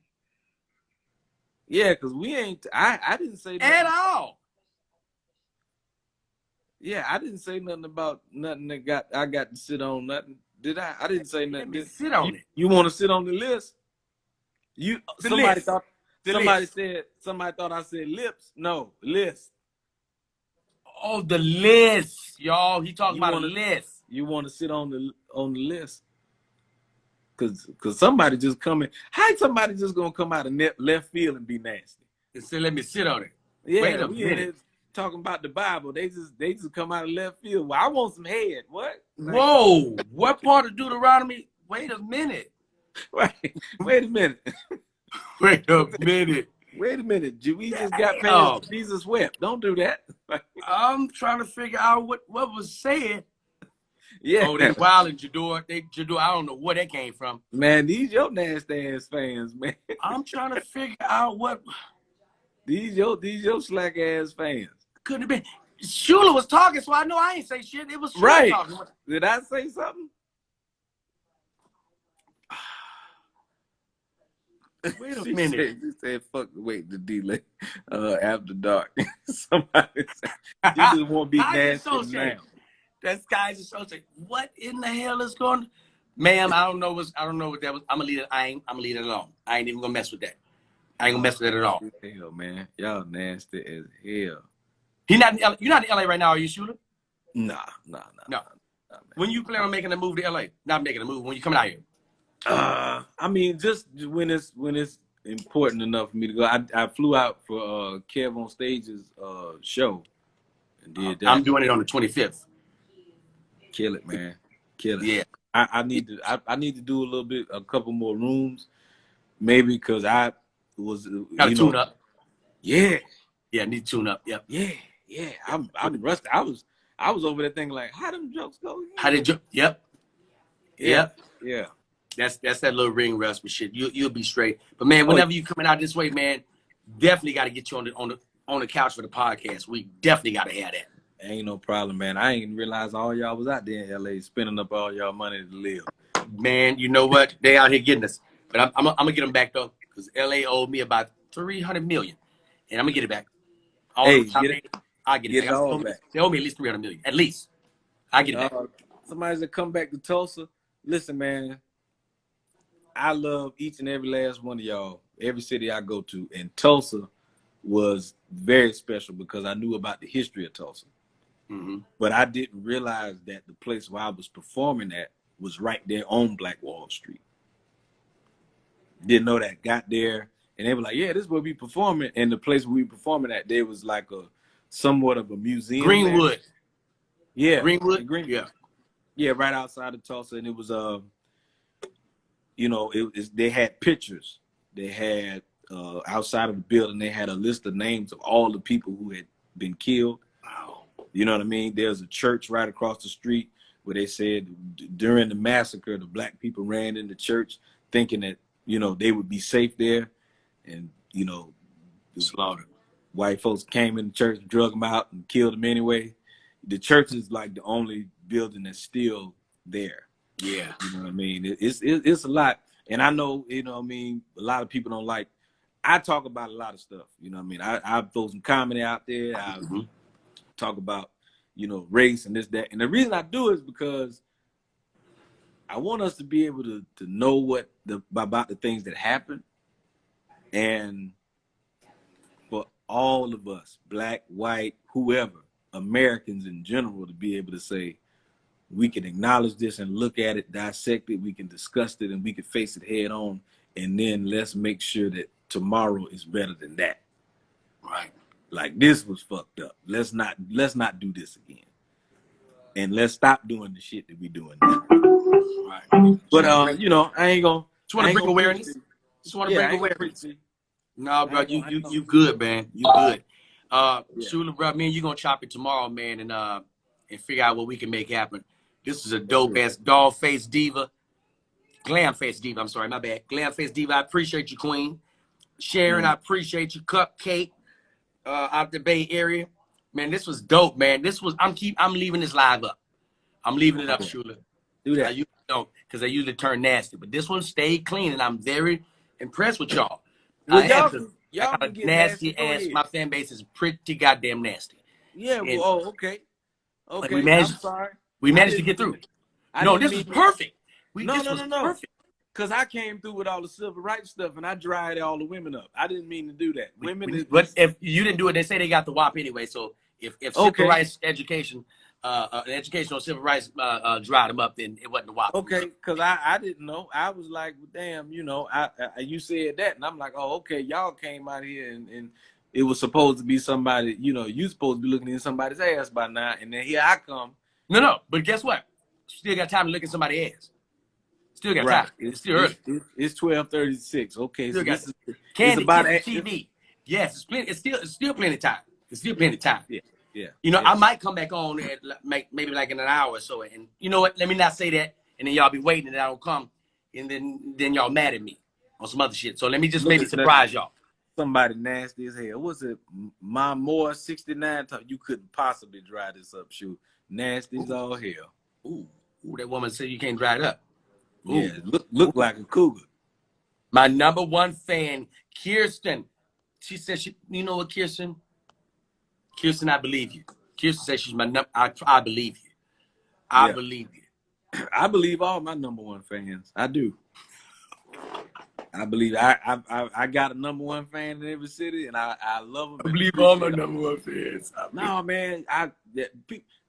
[SPEAKER 5] Yeah, because we ain't. I didn't say nothing
[SPEAKER 3] At all.
[SPEAKER 5] Yeah, I didn't say nothing about nothing that I got to sit on nothing. Did I? I didn't say nothing.
[SPEAKER 3] Let me sit on it.
[SPEAKER 5] You want to sit on the list? Somebody thought I said lips. No, list.
[SPEAKER 3] Oh, the list, y'all. He talking about a list.
[SPEAKER 5] You want to sit on the list? Cause somebody just coming. How somebody just gonna come out of left field and be nasty?
[SPEAKER 3] And say, let me sit on it.
[SPEAKER 5] Yeah,
[SPEAKER 3] wait a minute.
[SPEAKER 5] Talking about the Bible. They just come out of left field. Well, I want some head. What?
[SPEAKER 3] Whoa! What part of Deuteronomy? Wait a minute.
[SPEAKER 5] Wait a minute.
[SPEAKER 3] Wait a minute.
[SPEAKER 5] Wait a minute. We just got past Jesus wept. Don't do that.
[SPEAKER 3] I'm trying to figure out what was said.
[SPEAKER 5] Yeah.
[SPEAKER 3] Oh, they wild in Jador. Jador, I don't know where that came from.
[SPEAKER 5] Man, these your nasty ass fans, man.
[SPEAKER 3] I'm trying to figure out what.
[SPEAKER 5] These your slack ass fans.
[SPEAKER 3] Couldn't have been. Shula was talking, so I know I ain't say shit. It was Shula
[SPEAKER 5] right.
[SPEAKER 3] talking.
[SPEAKER 5] Did I say something?
[SPEAKER 3] Wait a minute.
[SPEAKER 5] She said, fuck wait the DLai after dark. Somebody said, you just won't be nasty now.
[SPEAKER 3] That guy's associate. What in the hell is going on? Ma'am, I don't know what that was. I'm gonna leave it. I'm gonna leave it alone. I ain't even gonna mess with that. I ain't gonna mess with that at all.
[SPEAKER 5] Hell, man. Y'all nasty as hell.
[SPEAKER 3] You're not in LA right now, are you, Shula?
[SPEAKER 5] Nah.
[SPEAKER 3] No. When you plan on making a move to LA? Not making a move. When you coming out here?
[SPEAKER 5] I mean, just when it's important enough for me to go. I flew out for Kev on Stage's show and did that.
[SPEAKER 3] I'm doing it on the 25th.
[SPEAKER 5] Kill it, man. Kill it.
[SPEAKER 3] Yeah.
[SPEAKER 5] I need to do a couple more rooms, maybe because I was
[SPEAKER 3] Gotta tune up.
[SPEAKER 5] Yeah.
[SPEAKER 3] Yeah, need to tune up. Yep.
[SPEAKER 5] Yeah. I'm rusty. I was over there thinking like, how them jokes go?
[SPEAKER 3] How did you? Yep.
[SPEAKER 5] Yeah.
[SPEAKER 3] That's that little ring rust, but shit, you'll be straight. But man, whenever you coming out this way, man, definitely got to get you on the couch for the podcast. We definitely got to have that.
[SPEAKER 5] Ain't no problem, man. I ain't realize all y'all was out there in LA spending up all y'all money to live.
[SPEAKER 3] Man, you know what? They out here getting us, but I'm gonna get them back though, because LA owed me about $300 million, and I'm gonna get it back.
[SPEAKER 5] I'll
[SPEAKER 3] get it
[SPEAKER 5] all back.
[SPEAKER 3] They owe me at least $300 million, at least. I get it back.
[SPEAKER 5] Somebody's that come back to Tulsa. Listen, man. I love each and every last one of y'all. Every city I go to, and Tulsa was very special because I knew about the history of Tulsa.
[SPEAKER 3] Mm-hmm.
[SPEAKER 5] But I didn't realize that the place where I was performing at was right there on Black Wall Street. Didn't know that. Got there, and they were like, "Yeah, this is where we performing." And the place where we performing at, there was like somewhat of a museum.
[SPEAKER 3] Greenwood.
[SPEAKER 5] There. Yeah,
[SPEAKER 3] Greenwood.
[SPEAKER 5] Yeah, right outside of Tulsa, and it was they had pictures. They had outside of the building, they had a list of names of all the people who had been killed.
[SPEAKER 3] Wow.
[SPEAKER 5] You know what I mean? There's a church right across the street where they said during the massacre, the black people ran in the church thinking that, they would be safe there. And,
[SPEAKER 3] slaughtered.
[SPEAKER 5] White folks came in the church, drug them out, and killed them anyway. The church is like the only building that's still there.
[SPEAKER 3] Yeah.
[SPEAKER 5] You know what I mean? It's a lot. And I know, you know what I mean, a lot of people don't like, I talk about a lot of stuff. You know what I mean? I throw some comedy out there. I talk about, you know, race and this, that. And the reason I do is because I want us to be able to know about the things that happen. And for all of us, black, white, whoever, Americans in general, to be able to say, we can acknowledge this and look at it, dissect it, we can discuss it, and we can face it head on. And then let's make sure that tomorrow is better than that.
[SPEAKER 3] Right.
[SPEAKER 5] Like, this was fucked up. Let's not do this again. And let's stop doing the shit that we doing now.
[SPEAKER 3] Right.
[SPEAKER 5] But you know, I ain't gonna
[SPEAKER 3] just want to bring awareness. Just want to bring awareness. No, bro, you good, man. You good. Shula, bro, me and you gonna chop it tomorrow, man, and figure out what we can make happen. This is a dope ass doll face diva. Glam face diva, I'm sorry, my bad. Glam face diva, I appreciate you, Queen. Sharon, I appreciate you. Cupcake, out the Bay Area. Man, this was dope, man. I'm leaving this live up. I'm leaving it up, Shula.
[SPEAKER 5] Do that.
[SPEAKER 3] I usually don't, because they usually turn nasty. But this one stayed clean, and I'm very impressed with y'all.
[SPEAKER 5] Well,
[SPEAKER 3] y'all
[SPEAKER 5] can get
[SPEAKER 3] nasty ass. My fan base is pretty goddamn nasty.
[SPEAKER 5] Yeah,
[SPEAKER 3] and,
[SPEAKER 5] well, okay.
[SPEAKER 3] Like
[SPEAKER 5] I'm sorry.
[SPEAKER 3] We managed to get through. No, this is perfect. No. Perfect.
[SPEAKER 5] Because I came through with all the civil rights stuff, and I dried all the women up. I didn't mean to do that.
[SPEAKER 3] But if you didn't do it, they say they got the WAP anyway. So if civil rights education, educational civil rights dried them up, then it wasn't the WAP.
[SPEAKER 5] Okay, because I didn't know. I was like, well, damn, you know, you said that, and I'm like, oh, okay, y'all came out here, and it was supposed to be somebody, you know, you supposed to be looking in somebody's ass by now, and then here I come.
[SPEAKER 3] No, but guess what? Still got time to look at somebody's ass. Still got time. It's still early.
[SPEAKER 5] It's 12:36. Okay,
[SPEAKER 3] still
[SPEAKER 5] so
[SPEAKER 3] got
[SPEAKER 5] this is
[SPEAKER 3] Candy,
[SPEAKER 5] it's about
[SPEAKER 3] TV. Yes, it's plenty. It's still plenty of time. It's still plenty of time.
[SPEAKER 5] Yeah.
[SPEAKER 3] You know, I might come back on at maybe like in an hour or so. And you know what? Let me not say that, and then y'all be waiting, and I don't come, and then y'all mad at me on some other shit. So let me just maybe surprise y'all.
[SPEAKER 5] Somebody nasty as hell. What's it? My more 69 time. You couldn't possibly dry this up, shoot. Nasty as all hell.
[SPEAKER 3] Ooh, that woman said you can't dry it up. Ooh.
[SPEAKER 5] Yeah, look like a cougar.
[SPEAKER 3] My number one fan, Kirsten. She said you know what, Kirsten? Kirsten, I believe you. Kirsten says she's my number. I believe you. I believe you.
[SPEAKER 5] I believe all my number one fans. I do. I believe I got a number one fan in every city, and I love them.
[SPEAKER 3] I believe all my number one fans.
[SPEAKER 5] No, man,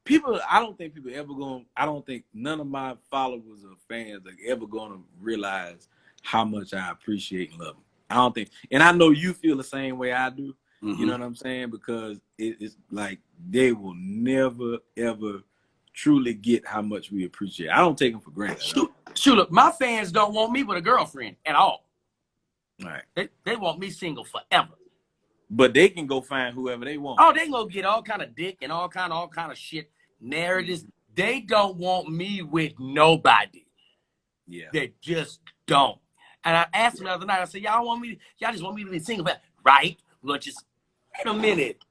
[SPEAKER 5] people. I don't think people ever going. I don't think none of my followers or fans are ever going to realize how much I appreciate and love them. I don't think, and I know you feel the same way I do. You know what I'm saying? Because it's like they will never ever truly get how much we appreciate. I don't take them for granted.
[SPEAKER 3] Look, my fans don't want me with a girlfriend at all.
[SPEAKER 5] All right.
[SPEAKER 3] They want me single forever.
[SPEAKER 5] But they can go find whoever they want.
[SPEAKER 3] Oh, they can go get all kind of dick and all kind of shit narratives. They don't want me with nobody.
[SPEAKER 5] Yeah.
[SPEAKER 3] They just don't. And I asked them the other night, I said, y'all just want me to be single forever. Right? We'll just wait a minute.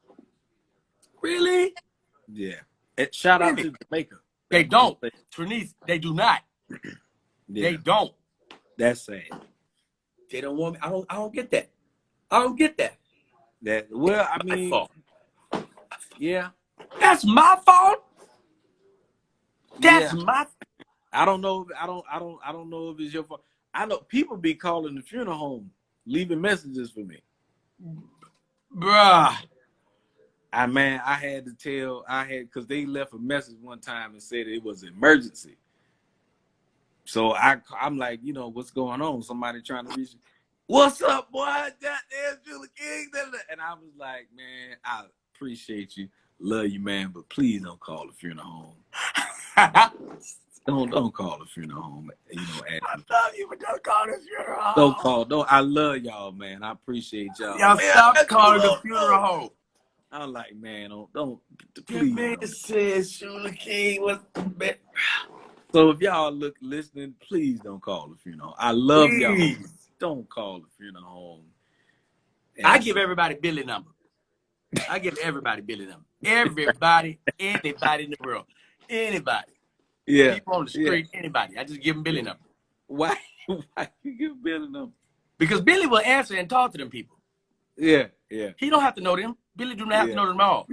[SPEAKER 3] Really?
[SPEAKER 5] Yeah. Shout out to Jamaica.
[SPEAKER 3] They don't. Trinice, they do not.
[SPEAKER 5] Yeah.
[SPEAKER 3] They don't.
[SPEAKER 5] That's sad.
[SPEAKER 3] They don't want me. I don't get that. I don't get that.
[SPEAKER 5] Well, I mean, yeah.
[SPEAKER 3] That's my fault. That's my.
[SPEAKER 5] I don't know. I don't know if it's your fault. I know people be calling the funeral home, leaving messages for me.
[SPEAKER 3] Bruh.
[SPEAKER 5] I had to tell. Because they left a message one time and said it was an emergency. So I'm like, you know, what's going on? Somebody trying to reach me. What's up, boy? Goddamn, Julie King. And I was like, man, I appreciate you. Love you, man. But please don't call the funeral home. Don't call the funeral home. You know,
[SPEAKER 3] I love you, but don't call the funeral home.
[SPEAKER 5] Don't. I love y'all, man. I appreciate y'all.
[SPEAKER 3] Y'all stop calling the funeral home.
[SPEAKER 5] I'm like, man, don't.
[SPEAKER 3] Please. Your man says Julie King was bad.
[SPEAKER 5] So if y'all listening, please don't call the funeral home. I love y'all. Don't call the funeral home. And
[SPEAKER 3] I give everybody Billy number. I give everybody Billy number. Everybody in the world. Anybody.
[SPEAKER 5] Yeah.
[SPEAKER 3] People on the
[SPEAKER 5] Yeah.
[SPEAKER 3] street, anybody. I just give them Billy number.
[SPEAKER 5] Why? Why you give Billy number?
[SPEAKER 3] Because Billy will answer and talk to them people.
[SPEAKER 5] Yeah. Yeah.
[SPEAKER 3] He don't have to know them. Billy do not have to know them all.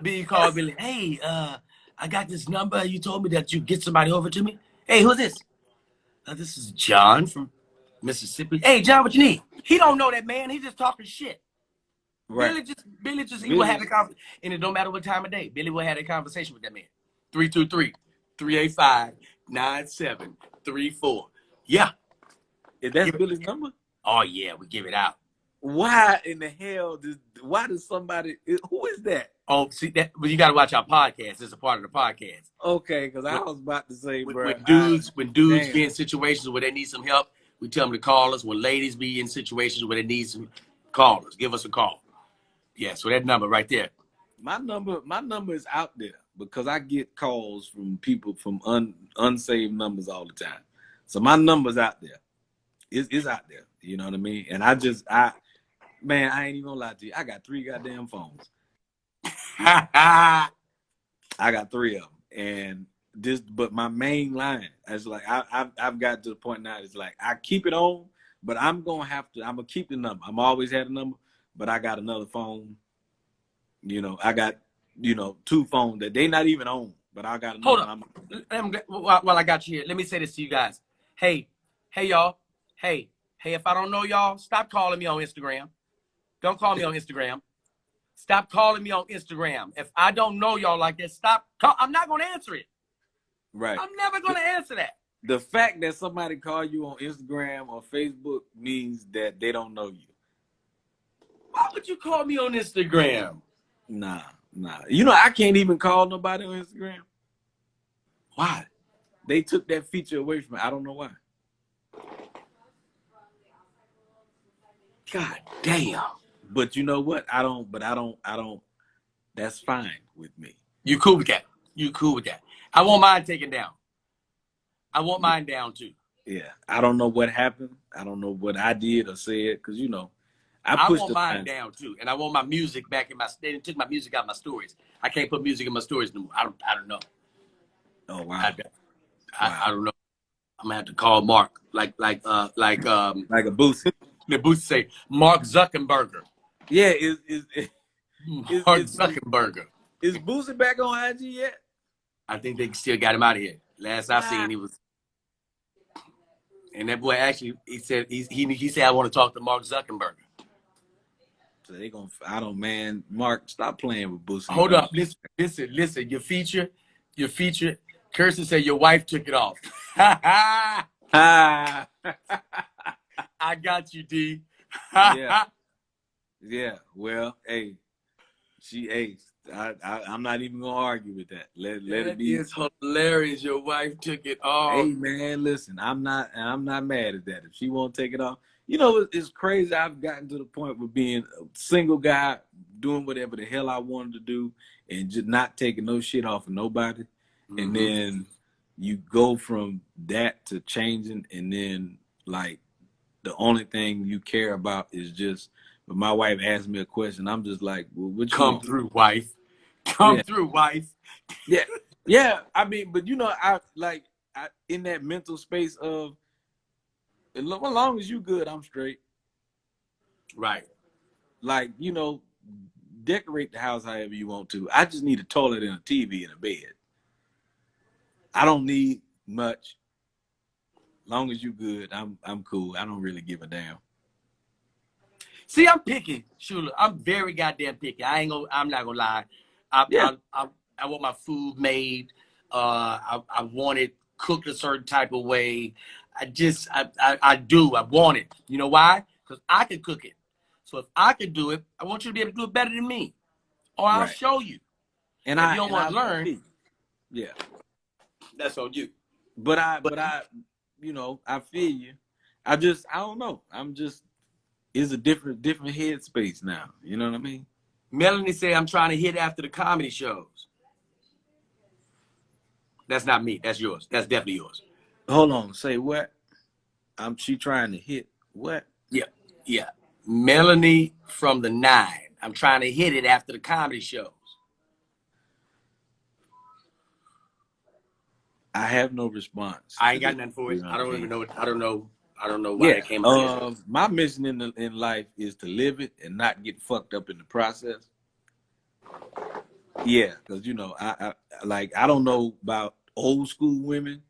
[SPEAKER 3] Billy called Billy, hey, I got this number. You told me that you get somebody over to me. Hey, who's this? This is John from Mississippi. Hey, John, what you need? He don't know that man. He just talking shit.
[SPEAKER 5] Right.
[SPEAKER 3] Billy he will have a conversation, and it don't matter what time of day. Billy will have a conversation with that man. 323-385-9734. Yeah.
[SPEAKER 5] Is that Billy's number?
[SPEAKER 3] Oh yeah, we give it out.
[SPEAKER 5] Why in the hell why does somebody, who is that?
[SPEAKER 3] Oh, see that, but you got to watch our podcast. It's a part of the podcast.
[SPEAKER 5] Okay, because I was about to say, bro.
[SPEAKER 3] When dudes be in situations where they need some help, we tell them to call us. When ladies be in situations where they need some, call us. Give us a call. Yeah, so that number right there.
[SPEAKER 5] My number is out there because I get calls from people from unsaved numbers all the time. So my number's out there. It's out there. You know what I mean? And I ain't even gonna lie to you. I got 3 goddamn phones. I got 3 of them, and but my main line is like I've got to the point now. It's like I keep it on, but I'm gonna keep the number. I'm always had a number, but I got another phone. You know, I got 2 phones that they not even on, but I got another.
[SPEAKER 3] Hold on. While I got you here, let me say this to you guys. Hey, y'all. Hey, if I don't know y'all, stop calling me on Instagram. Don't call me on Instagram. Stop calling me on Instagram. If I don't know y'all like that, I'm not going to answer it.
[SPEAKER 5] Right.
[SPEAKER 3] I'm never going to answer that.
[SPEAKER 5] The fact that somebody call you on Instagram or Facebook means that they don't know you.
[SPEAKER 3] Why would you call me on Instagram?
[SPEAKER 5] Nah. You know, I can't even call nobody on Instagram.
[SPEAKER 3] Why?
[SPEAKER 5] They took that feature away from me. I don't know why.
[SPEAKER 3] God damn.
[SPEAKER 5] But you know what? I don't. That's fine with me.
[SPEAKER 3] You cool with that? I want mine taken down. I want mine down too.
[SPEAKER 5] Yeah. I don't know what happened. I don't know what I did or said because
[SPEAKER 3] I want mine down too, and I want my music back in my. They took my music out of my stories. I can't put music in my stories no more. I don't know.
[SPEAKER 5] Oh wow.
[SPEAKER 3] I don't know. I'm gonna have to call Mark, like a
[SPEAKER 5] Boosie.
[SPEAKER 3] The Boosie say Mark Zuckerberger.
[SPEAKER 5] Yeah,
[SPEAKER 3] Mark Zuckerberger.
[SPEAKER 5] Is Boosie back on IG yet?
[SPEAKER 3] I think they still got him out of here. Last I seen, he was. And that boy actually, he said I want to talk to Mark Zuckerberger.
[SPEAKER 5] So they gonna, man, Mark, stop playing with Boosie.
[SPEAKER 3] Hold up, listen. Your feature. Kirsten said your wife took it off. I got you, D.
[SPEAKER 5] Yeah. Well, hey, I'm not even gonna argue with that. Let it be.
[SPEAKER 3] It's hilarious. Your wife took it off.
[SPEAKER 5] Hey man, listen, I'm not mad at that. If she won't take it off, it's crazy. I've gotten to the point with being a single guy, doing whatever the hell I wanted to do, and just not taking no shit off of nobody. Mm-hmm. And then you go from that to changing, and then like the only thing you care about is just. But my wife asked me a question. I'm just like, well, what you
[SPEAKER 3] come through, wife. Come through, wife.
[SPEAKER 5] Yeah. I mean, but I in that mental space of, as long as you good, I'm straight.
[SPEAKER 3] Right.
[SPEAKER 5] Like, decorate the house however you want to. I just need a toilet and a TV and a bed. I don't need much. Long as you good, I'm cool. I don't really give a damn.
[SPEAKER 3] See, I'm picky, Shula. I'm very goddamn picky. I'm not gonna lie. I want my food made. I want it cooked a certain type of way. I do. I want it. You know why? Because I can cook it. So if I can do it, I want you to be able to do it better than me, or I'll show you. And if you don't want to learn, that's on you.
[SPEAKER 5] But I feel you. I don't know. It's a different headspace now. You know what I mean?
[SPEAKER 3] Melanie said, I'm trying to hit after the comedy shows. That's not me. That's yours. That's definitely yours.
[SPEAKER 5] Hold on. Say what? She trying to hit what?
[SPEAKER 3] Yeah. Melanie from the 9. I'm trying to hit it after the comedy shows.
[SPEAKER 5] I have no response
[SPEAKER 3] I
[SPEAKER 5] to
[SPEAKER 3] ain't got
[SPEAKER 5] this.
[SPEAKER 3] nothing for
[SPEAKER 5] You
[SPEAKER 3] it.
[SPEAKER 5] know
[SPEAKER 3] I
[SPEAKER 5] what I
[SPEAKER 3] don't even
[SPEAKER 5] mean?
[SPEAKER 3] know it. I don't know. I don't know why
[SPEAKER 5] Yeah.
[SPEAKER 3] that came up there.
[SPEAKER 5] My mission in life is to live it and not get fucked up in the process. Yeah, because I don't know about old school women.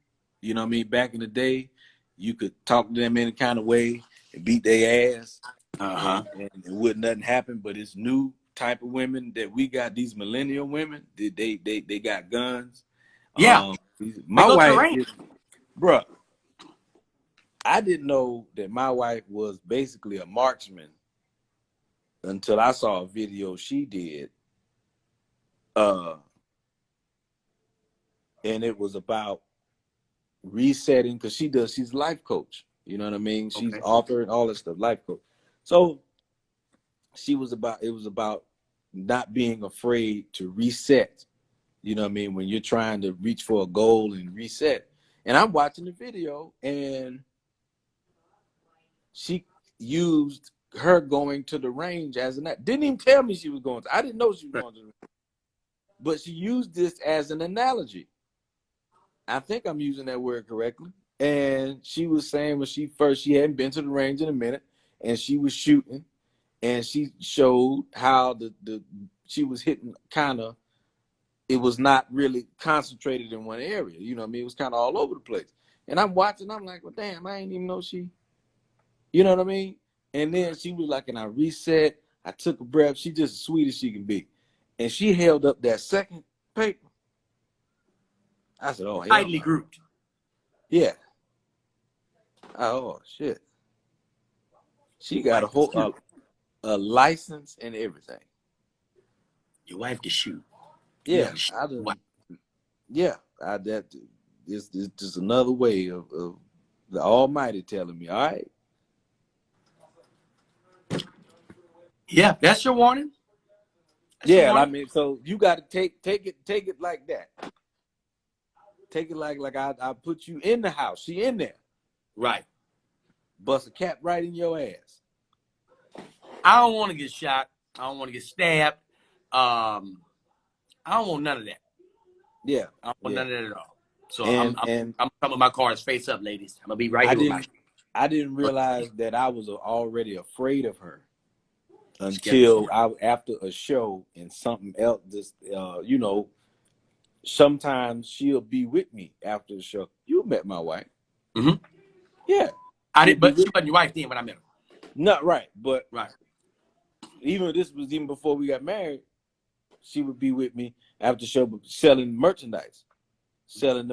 [SPEAKER 5] You know what I mean? Back in the day, you could talk to them any kind of way and beat their ass, and would nothing happen. But it's new type of women that we got. These millennial women, they got guns.
[SPEAKER 3] Yeah, they
[SPEAKER 5] My
[SPEAKER 3] go to the
[SPEAKER 5] wife
[SPEAKER 3] range.
[SPEAKER 5] is, bruh, I didn't know that my wife was basically a marksman until I saw a video she did. And it was about resetting because she's a life coach. You know what I mean? She's
[SPEAKER 3] Okay.
[SPEAKER 5] author and all that stuff, life coach. So it was about not being afraid to reset. You know what I mean? When you're trying to reach for a goal and reset. And I'm watching the video and she used her going to the range as an act. Didn't even tell me she was going to. I didn't know she was going to the range. But she used this as an analogy. I think I'm using that word correctly. And she was saying when she hadn't been to the range in a minute, and she was shooting, and she showed how the she was hitting kind of. It was not really concentrated in one area. You know what I mean? It was kind of all over the place. And I'm watching. I'm like, well, damn, I ain't even know she. You know what I mean? And then she was like, and I reset. I took a breath. She just as sweet as she can be, and she held up that second paper. I said, oh hell
[SPEAKER 3] Tightly
[SPEAKER 5] no.
[SPEAKER 3] grouped.
[SPEAKER 5] Yeah. Oh shit. She
[SPEAKER 3] Your
[SPEAKER 5] got
[SPEAKER 3] wife can shoot.
[SPEAKER 5] a license and everything.
[SPEAKER 3] Your wife can shoot. You
[SPEAKER 5] Yeah,
[SPEAKER 3] got to shoot.
[SPEAKER 5] I didn't. Yeah, I that this just another way of the Almighty telling me, all right.
[SPEAKER 3] Yeah, that's your warning. That's your
[SPEAKER 5] Yeah, I
[SPEAKER 3] warning.
[SPEAKER 5] mean, so you got to take it like that. Take it like I put you in the house. She in there.
[SPEAKER 3] Right.
[SPEAKER 5] Bust a cap right in your ass.
[SPEAKER 3] I don't want to get shot. I don't want to get stabbed. I don't want none of that.
[SPEAKER 5] Yeah,
[SPEAKER 3] I don't want
[SPEAKER 5] yeah.
[SPEAKER 3] none of that at all. So
[SPEAKER 5] And
[SPEAKER 3] I'm coming with my cards face up, ladies. I'm gonna be right
[SPEAKER 5] I
[SPEAKER 3] here with my
[SPEAKER 5] didn't realize that I was already afraid of her
[SPEAKER 3] skeptical.
[SPEAKER 5] until after a show and something else. Just sometimes she'll be with me after the show. You met my wife,
[SPEAKER 3] Mm-hmm.
[SPEAKER 5] yeah.
[SPEAKER 3] I
[SPEAKER 5] She'll
[SPEAKER 3] did,
[SPEAKER 5] be
[SPEAKER 3] but she
[SPEAKER 5] with.
[SPEAKER 3] wasn't your wife then when I met her.
[SPEAKER 5] Not right, but
[SPEAKER 3] Right.
[SPEAKER 5] even before we got married. She would be with me after the show, selling merchandise, helping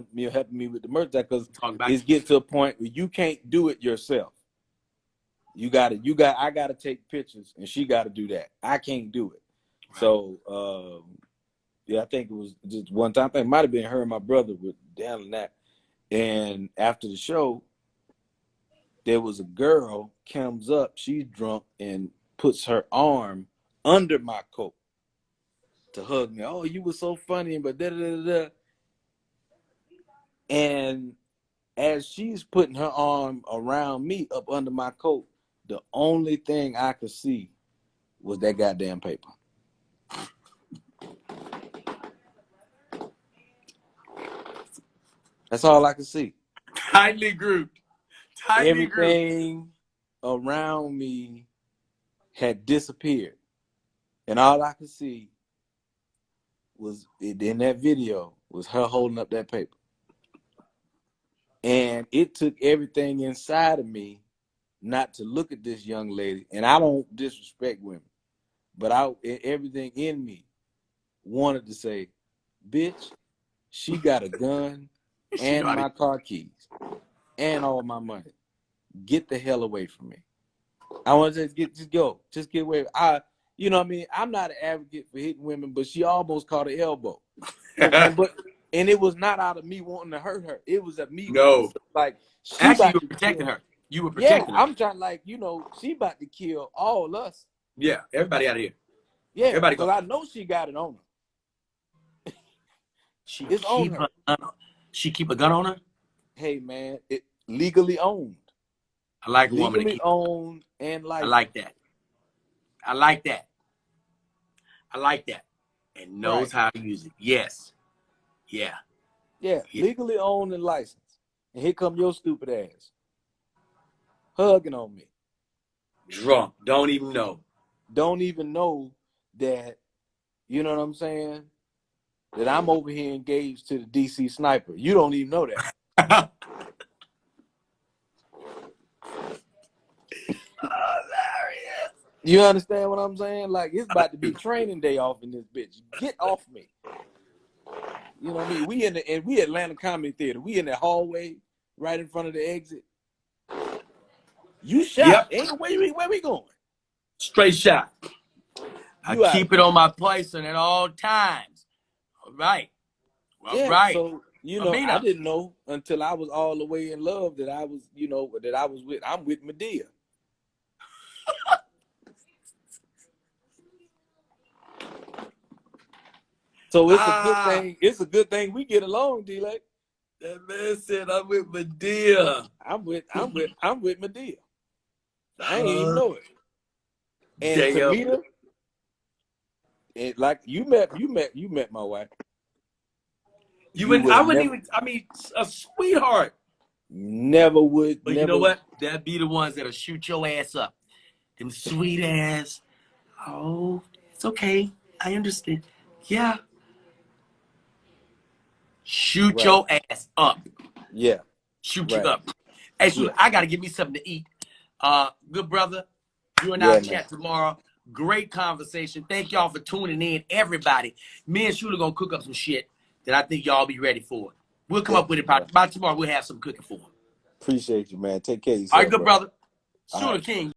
[SPEAKER 5] me with the merchandise because
[SPEAKER 3] Talking about
[SPEAKER 5] it's getting to a point where you can't do it yourself. I gotta take pictures, and she got to do that. I can't do it.
[SPEAKER 3] right.
[SPEAKER 5] So, yeah, I think it was just one time. I think it might have been her and my brother with handling that. And after the show, there was a girl comes up. She's drunk and puts her arm under my coat to hug me. Oh, you were so funny, but da da da da. And as she's putting her arm around me up under my coat, the only thing I could see was that goddamn paper. That's all I could see.
[SPEAKER 3] Tightly grouped. Tightly grouped.
[SPEAKER 5] Everything around me had disappeared. And all I could see was in that video was her holding up that paper. And it took everything inside of me not to look at this young lady. And I don't disrespect women, but everything in me wanted to say, bitch, she got a gun
[SPEAKER 3] She know
[SPEAKER 5] and
[SPEAKER 3] how to.
[SPEAKER 5] my car keys and all my money. Get the hell away from me. I want to just get away. You know what I mean? I'm not an advocate for hitting women, but she almost caught an elbow. And it was not out of me wanting to hurt her. It was of me
[SPEAKER 3] No.
[SPEAKER 5] like she
[SPEAKER 3] Actually, you
[SPEAKER 5] about
[SPEAKER 3] were
[SPEAKER 5] to
[SPEAKER 3] protecting
[SPEAKER 5] kill.
[SPEAKER 3] her. You were
[SPEAKER 5] Yeah,
[SPEAKER 3] protecting her.
[SPEAKER 5] I'm trying she about to kill all us.
[SPEAKER 3] Yeah, everybody out of here.
[SPEAKER 5] Yeah,
[SPEAKER 3] Everybody
[SPEAKER 5] because
[SPEAKER 3] go.
[SPEAKER 5] I know she got it on her.
[SPEAKER 3] She
[SPEAKER 5] It's on
[SPEAKER 3] keep
[SPEAKER 5] her.
[SPEAKER 3] she keep a gun on her.
[SPEAKER 5] Hey man, it legally owned.
[SPEAKER 3] I like a woman to
[SPEAKER 5] Legally
[SPEAKER 3] keep.
[SPEAKER 5] owned and
[SPEAKER 3] I
[SPEAKER 5] licensed.
[SPEAKER 3] like that. I like that. I like that. And knows
[SPEAKER 5] Right.
[SPEAKER 3] how to use it. Yes. Yeah.
[SPEAKER 5] Yeah, legally owned and licensed. And here come your stupid ass. Hugging on me.
[SPEAKER 3] Drunk. Don't even know.
[SPEAKER 5] Don't even know that, you know what I'm saying? That I'm over here engaged to the DC sniper. You don't even know that.
[SPEAKER 3] Hilarious.
[SPEAKER 5] You understand what I'm saying? Like, it's about to be training day off in this bitch. Get off me. You know what I mean? We Atlanta Comedy Theater. We in the hallway right in front of the exit. You shot.
[SPEAKER 3] Yep.
[SPEAKER 5] Where we going?
[SPEAKER 3] Straight shot. I
[SPEAKER 5] You
[SPEAKER 3] keep it on my person at all times. All right. All
[SPEAKER 5] yeah,
[SPEAKER 3] right.
[SPEAKER 5] so I didn't know until I was all the way in love that I was, I'm with Medea. So it's a good thing. It's a good thing we get along, DLai.
[SPEAKER 3] That man said I'm with Medea.
[SPEAKER 5] I'm with Medea. I ain't even know it. And
[SPEAKER 3] Damn.
[SPEAKER 5] Tamita, and like you met my wife.
[SPEAKER 3] A sweetheart.
[SPEAKER 5] Never would.
[SPEAKER 3] But
[SPEAKER 5] never,
[SPEAKER 3] you know what? That'd be the ones that'll shoot your ass up. Them sweet ass. Oh, it's okay. I understand. Yeah. Shoot your ass up.
[SPEAKER 5] Yeah.
[SPEAKER 3] Shoot you up. Hey, Sula, I gotta get me something to eat. Good brother. You and I'll chat tomorrow. Great conversation. Thank y'all for tuning in, everybody. Me and Shula gonna cook up some shit that I think y'all be ready for. We'll come up with it by tomorrow. We'll have some cooking for them.
[SPEAKER 5] Appreciate you, man. Take care of yourself.
[SPEAKER 3] All right, good brother.
[SPEAKER 5] All
[SPEAKER 3] Shula
[SPEAKER 5] right.
[SPEAKER 3] King.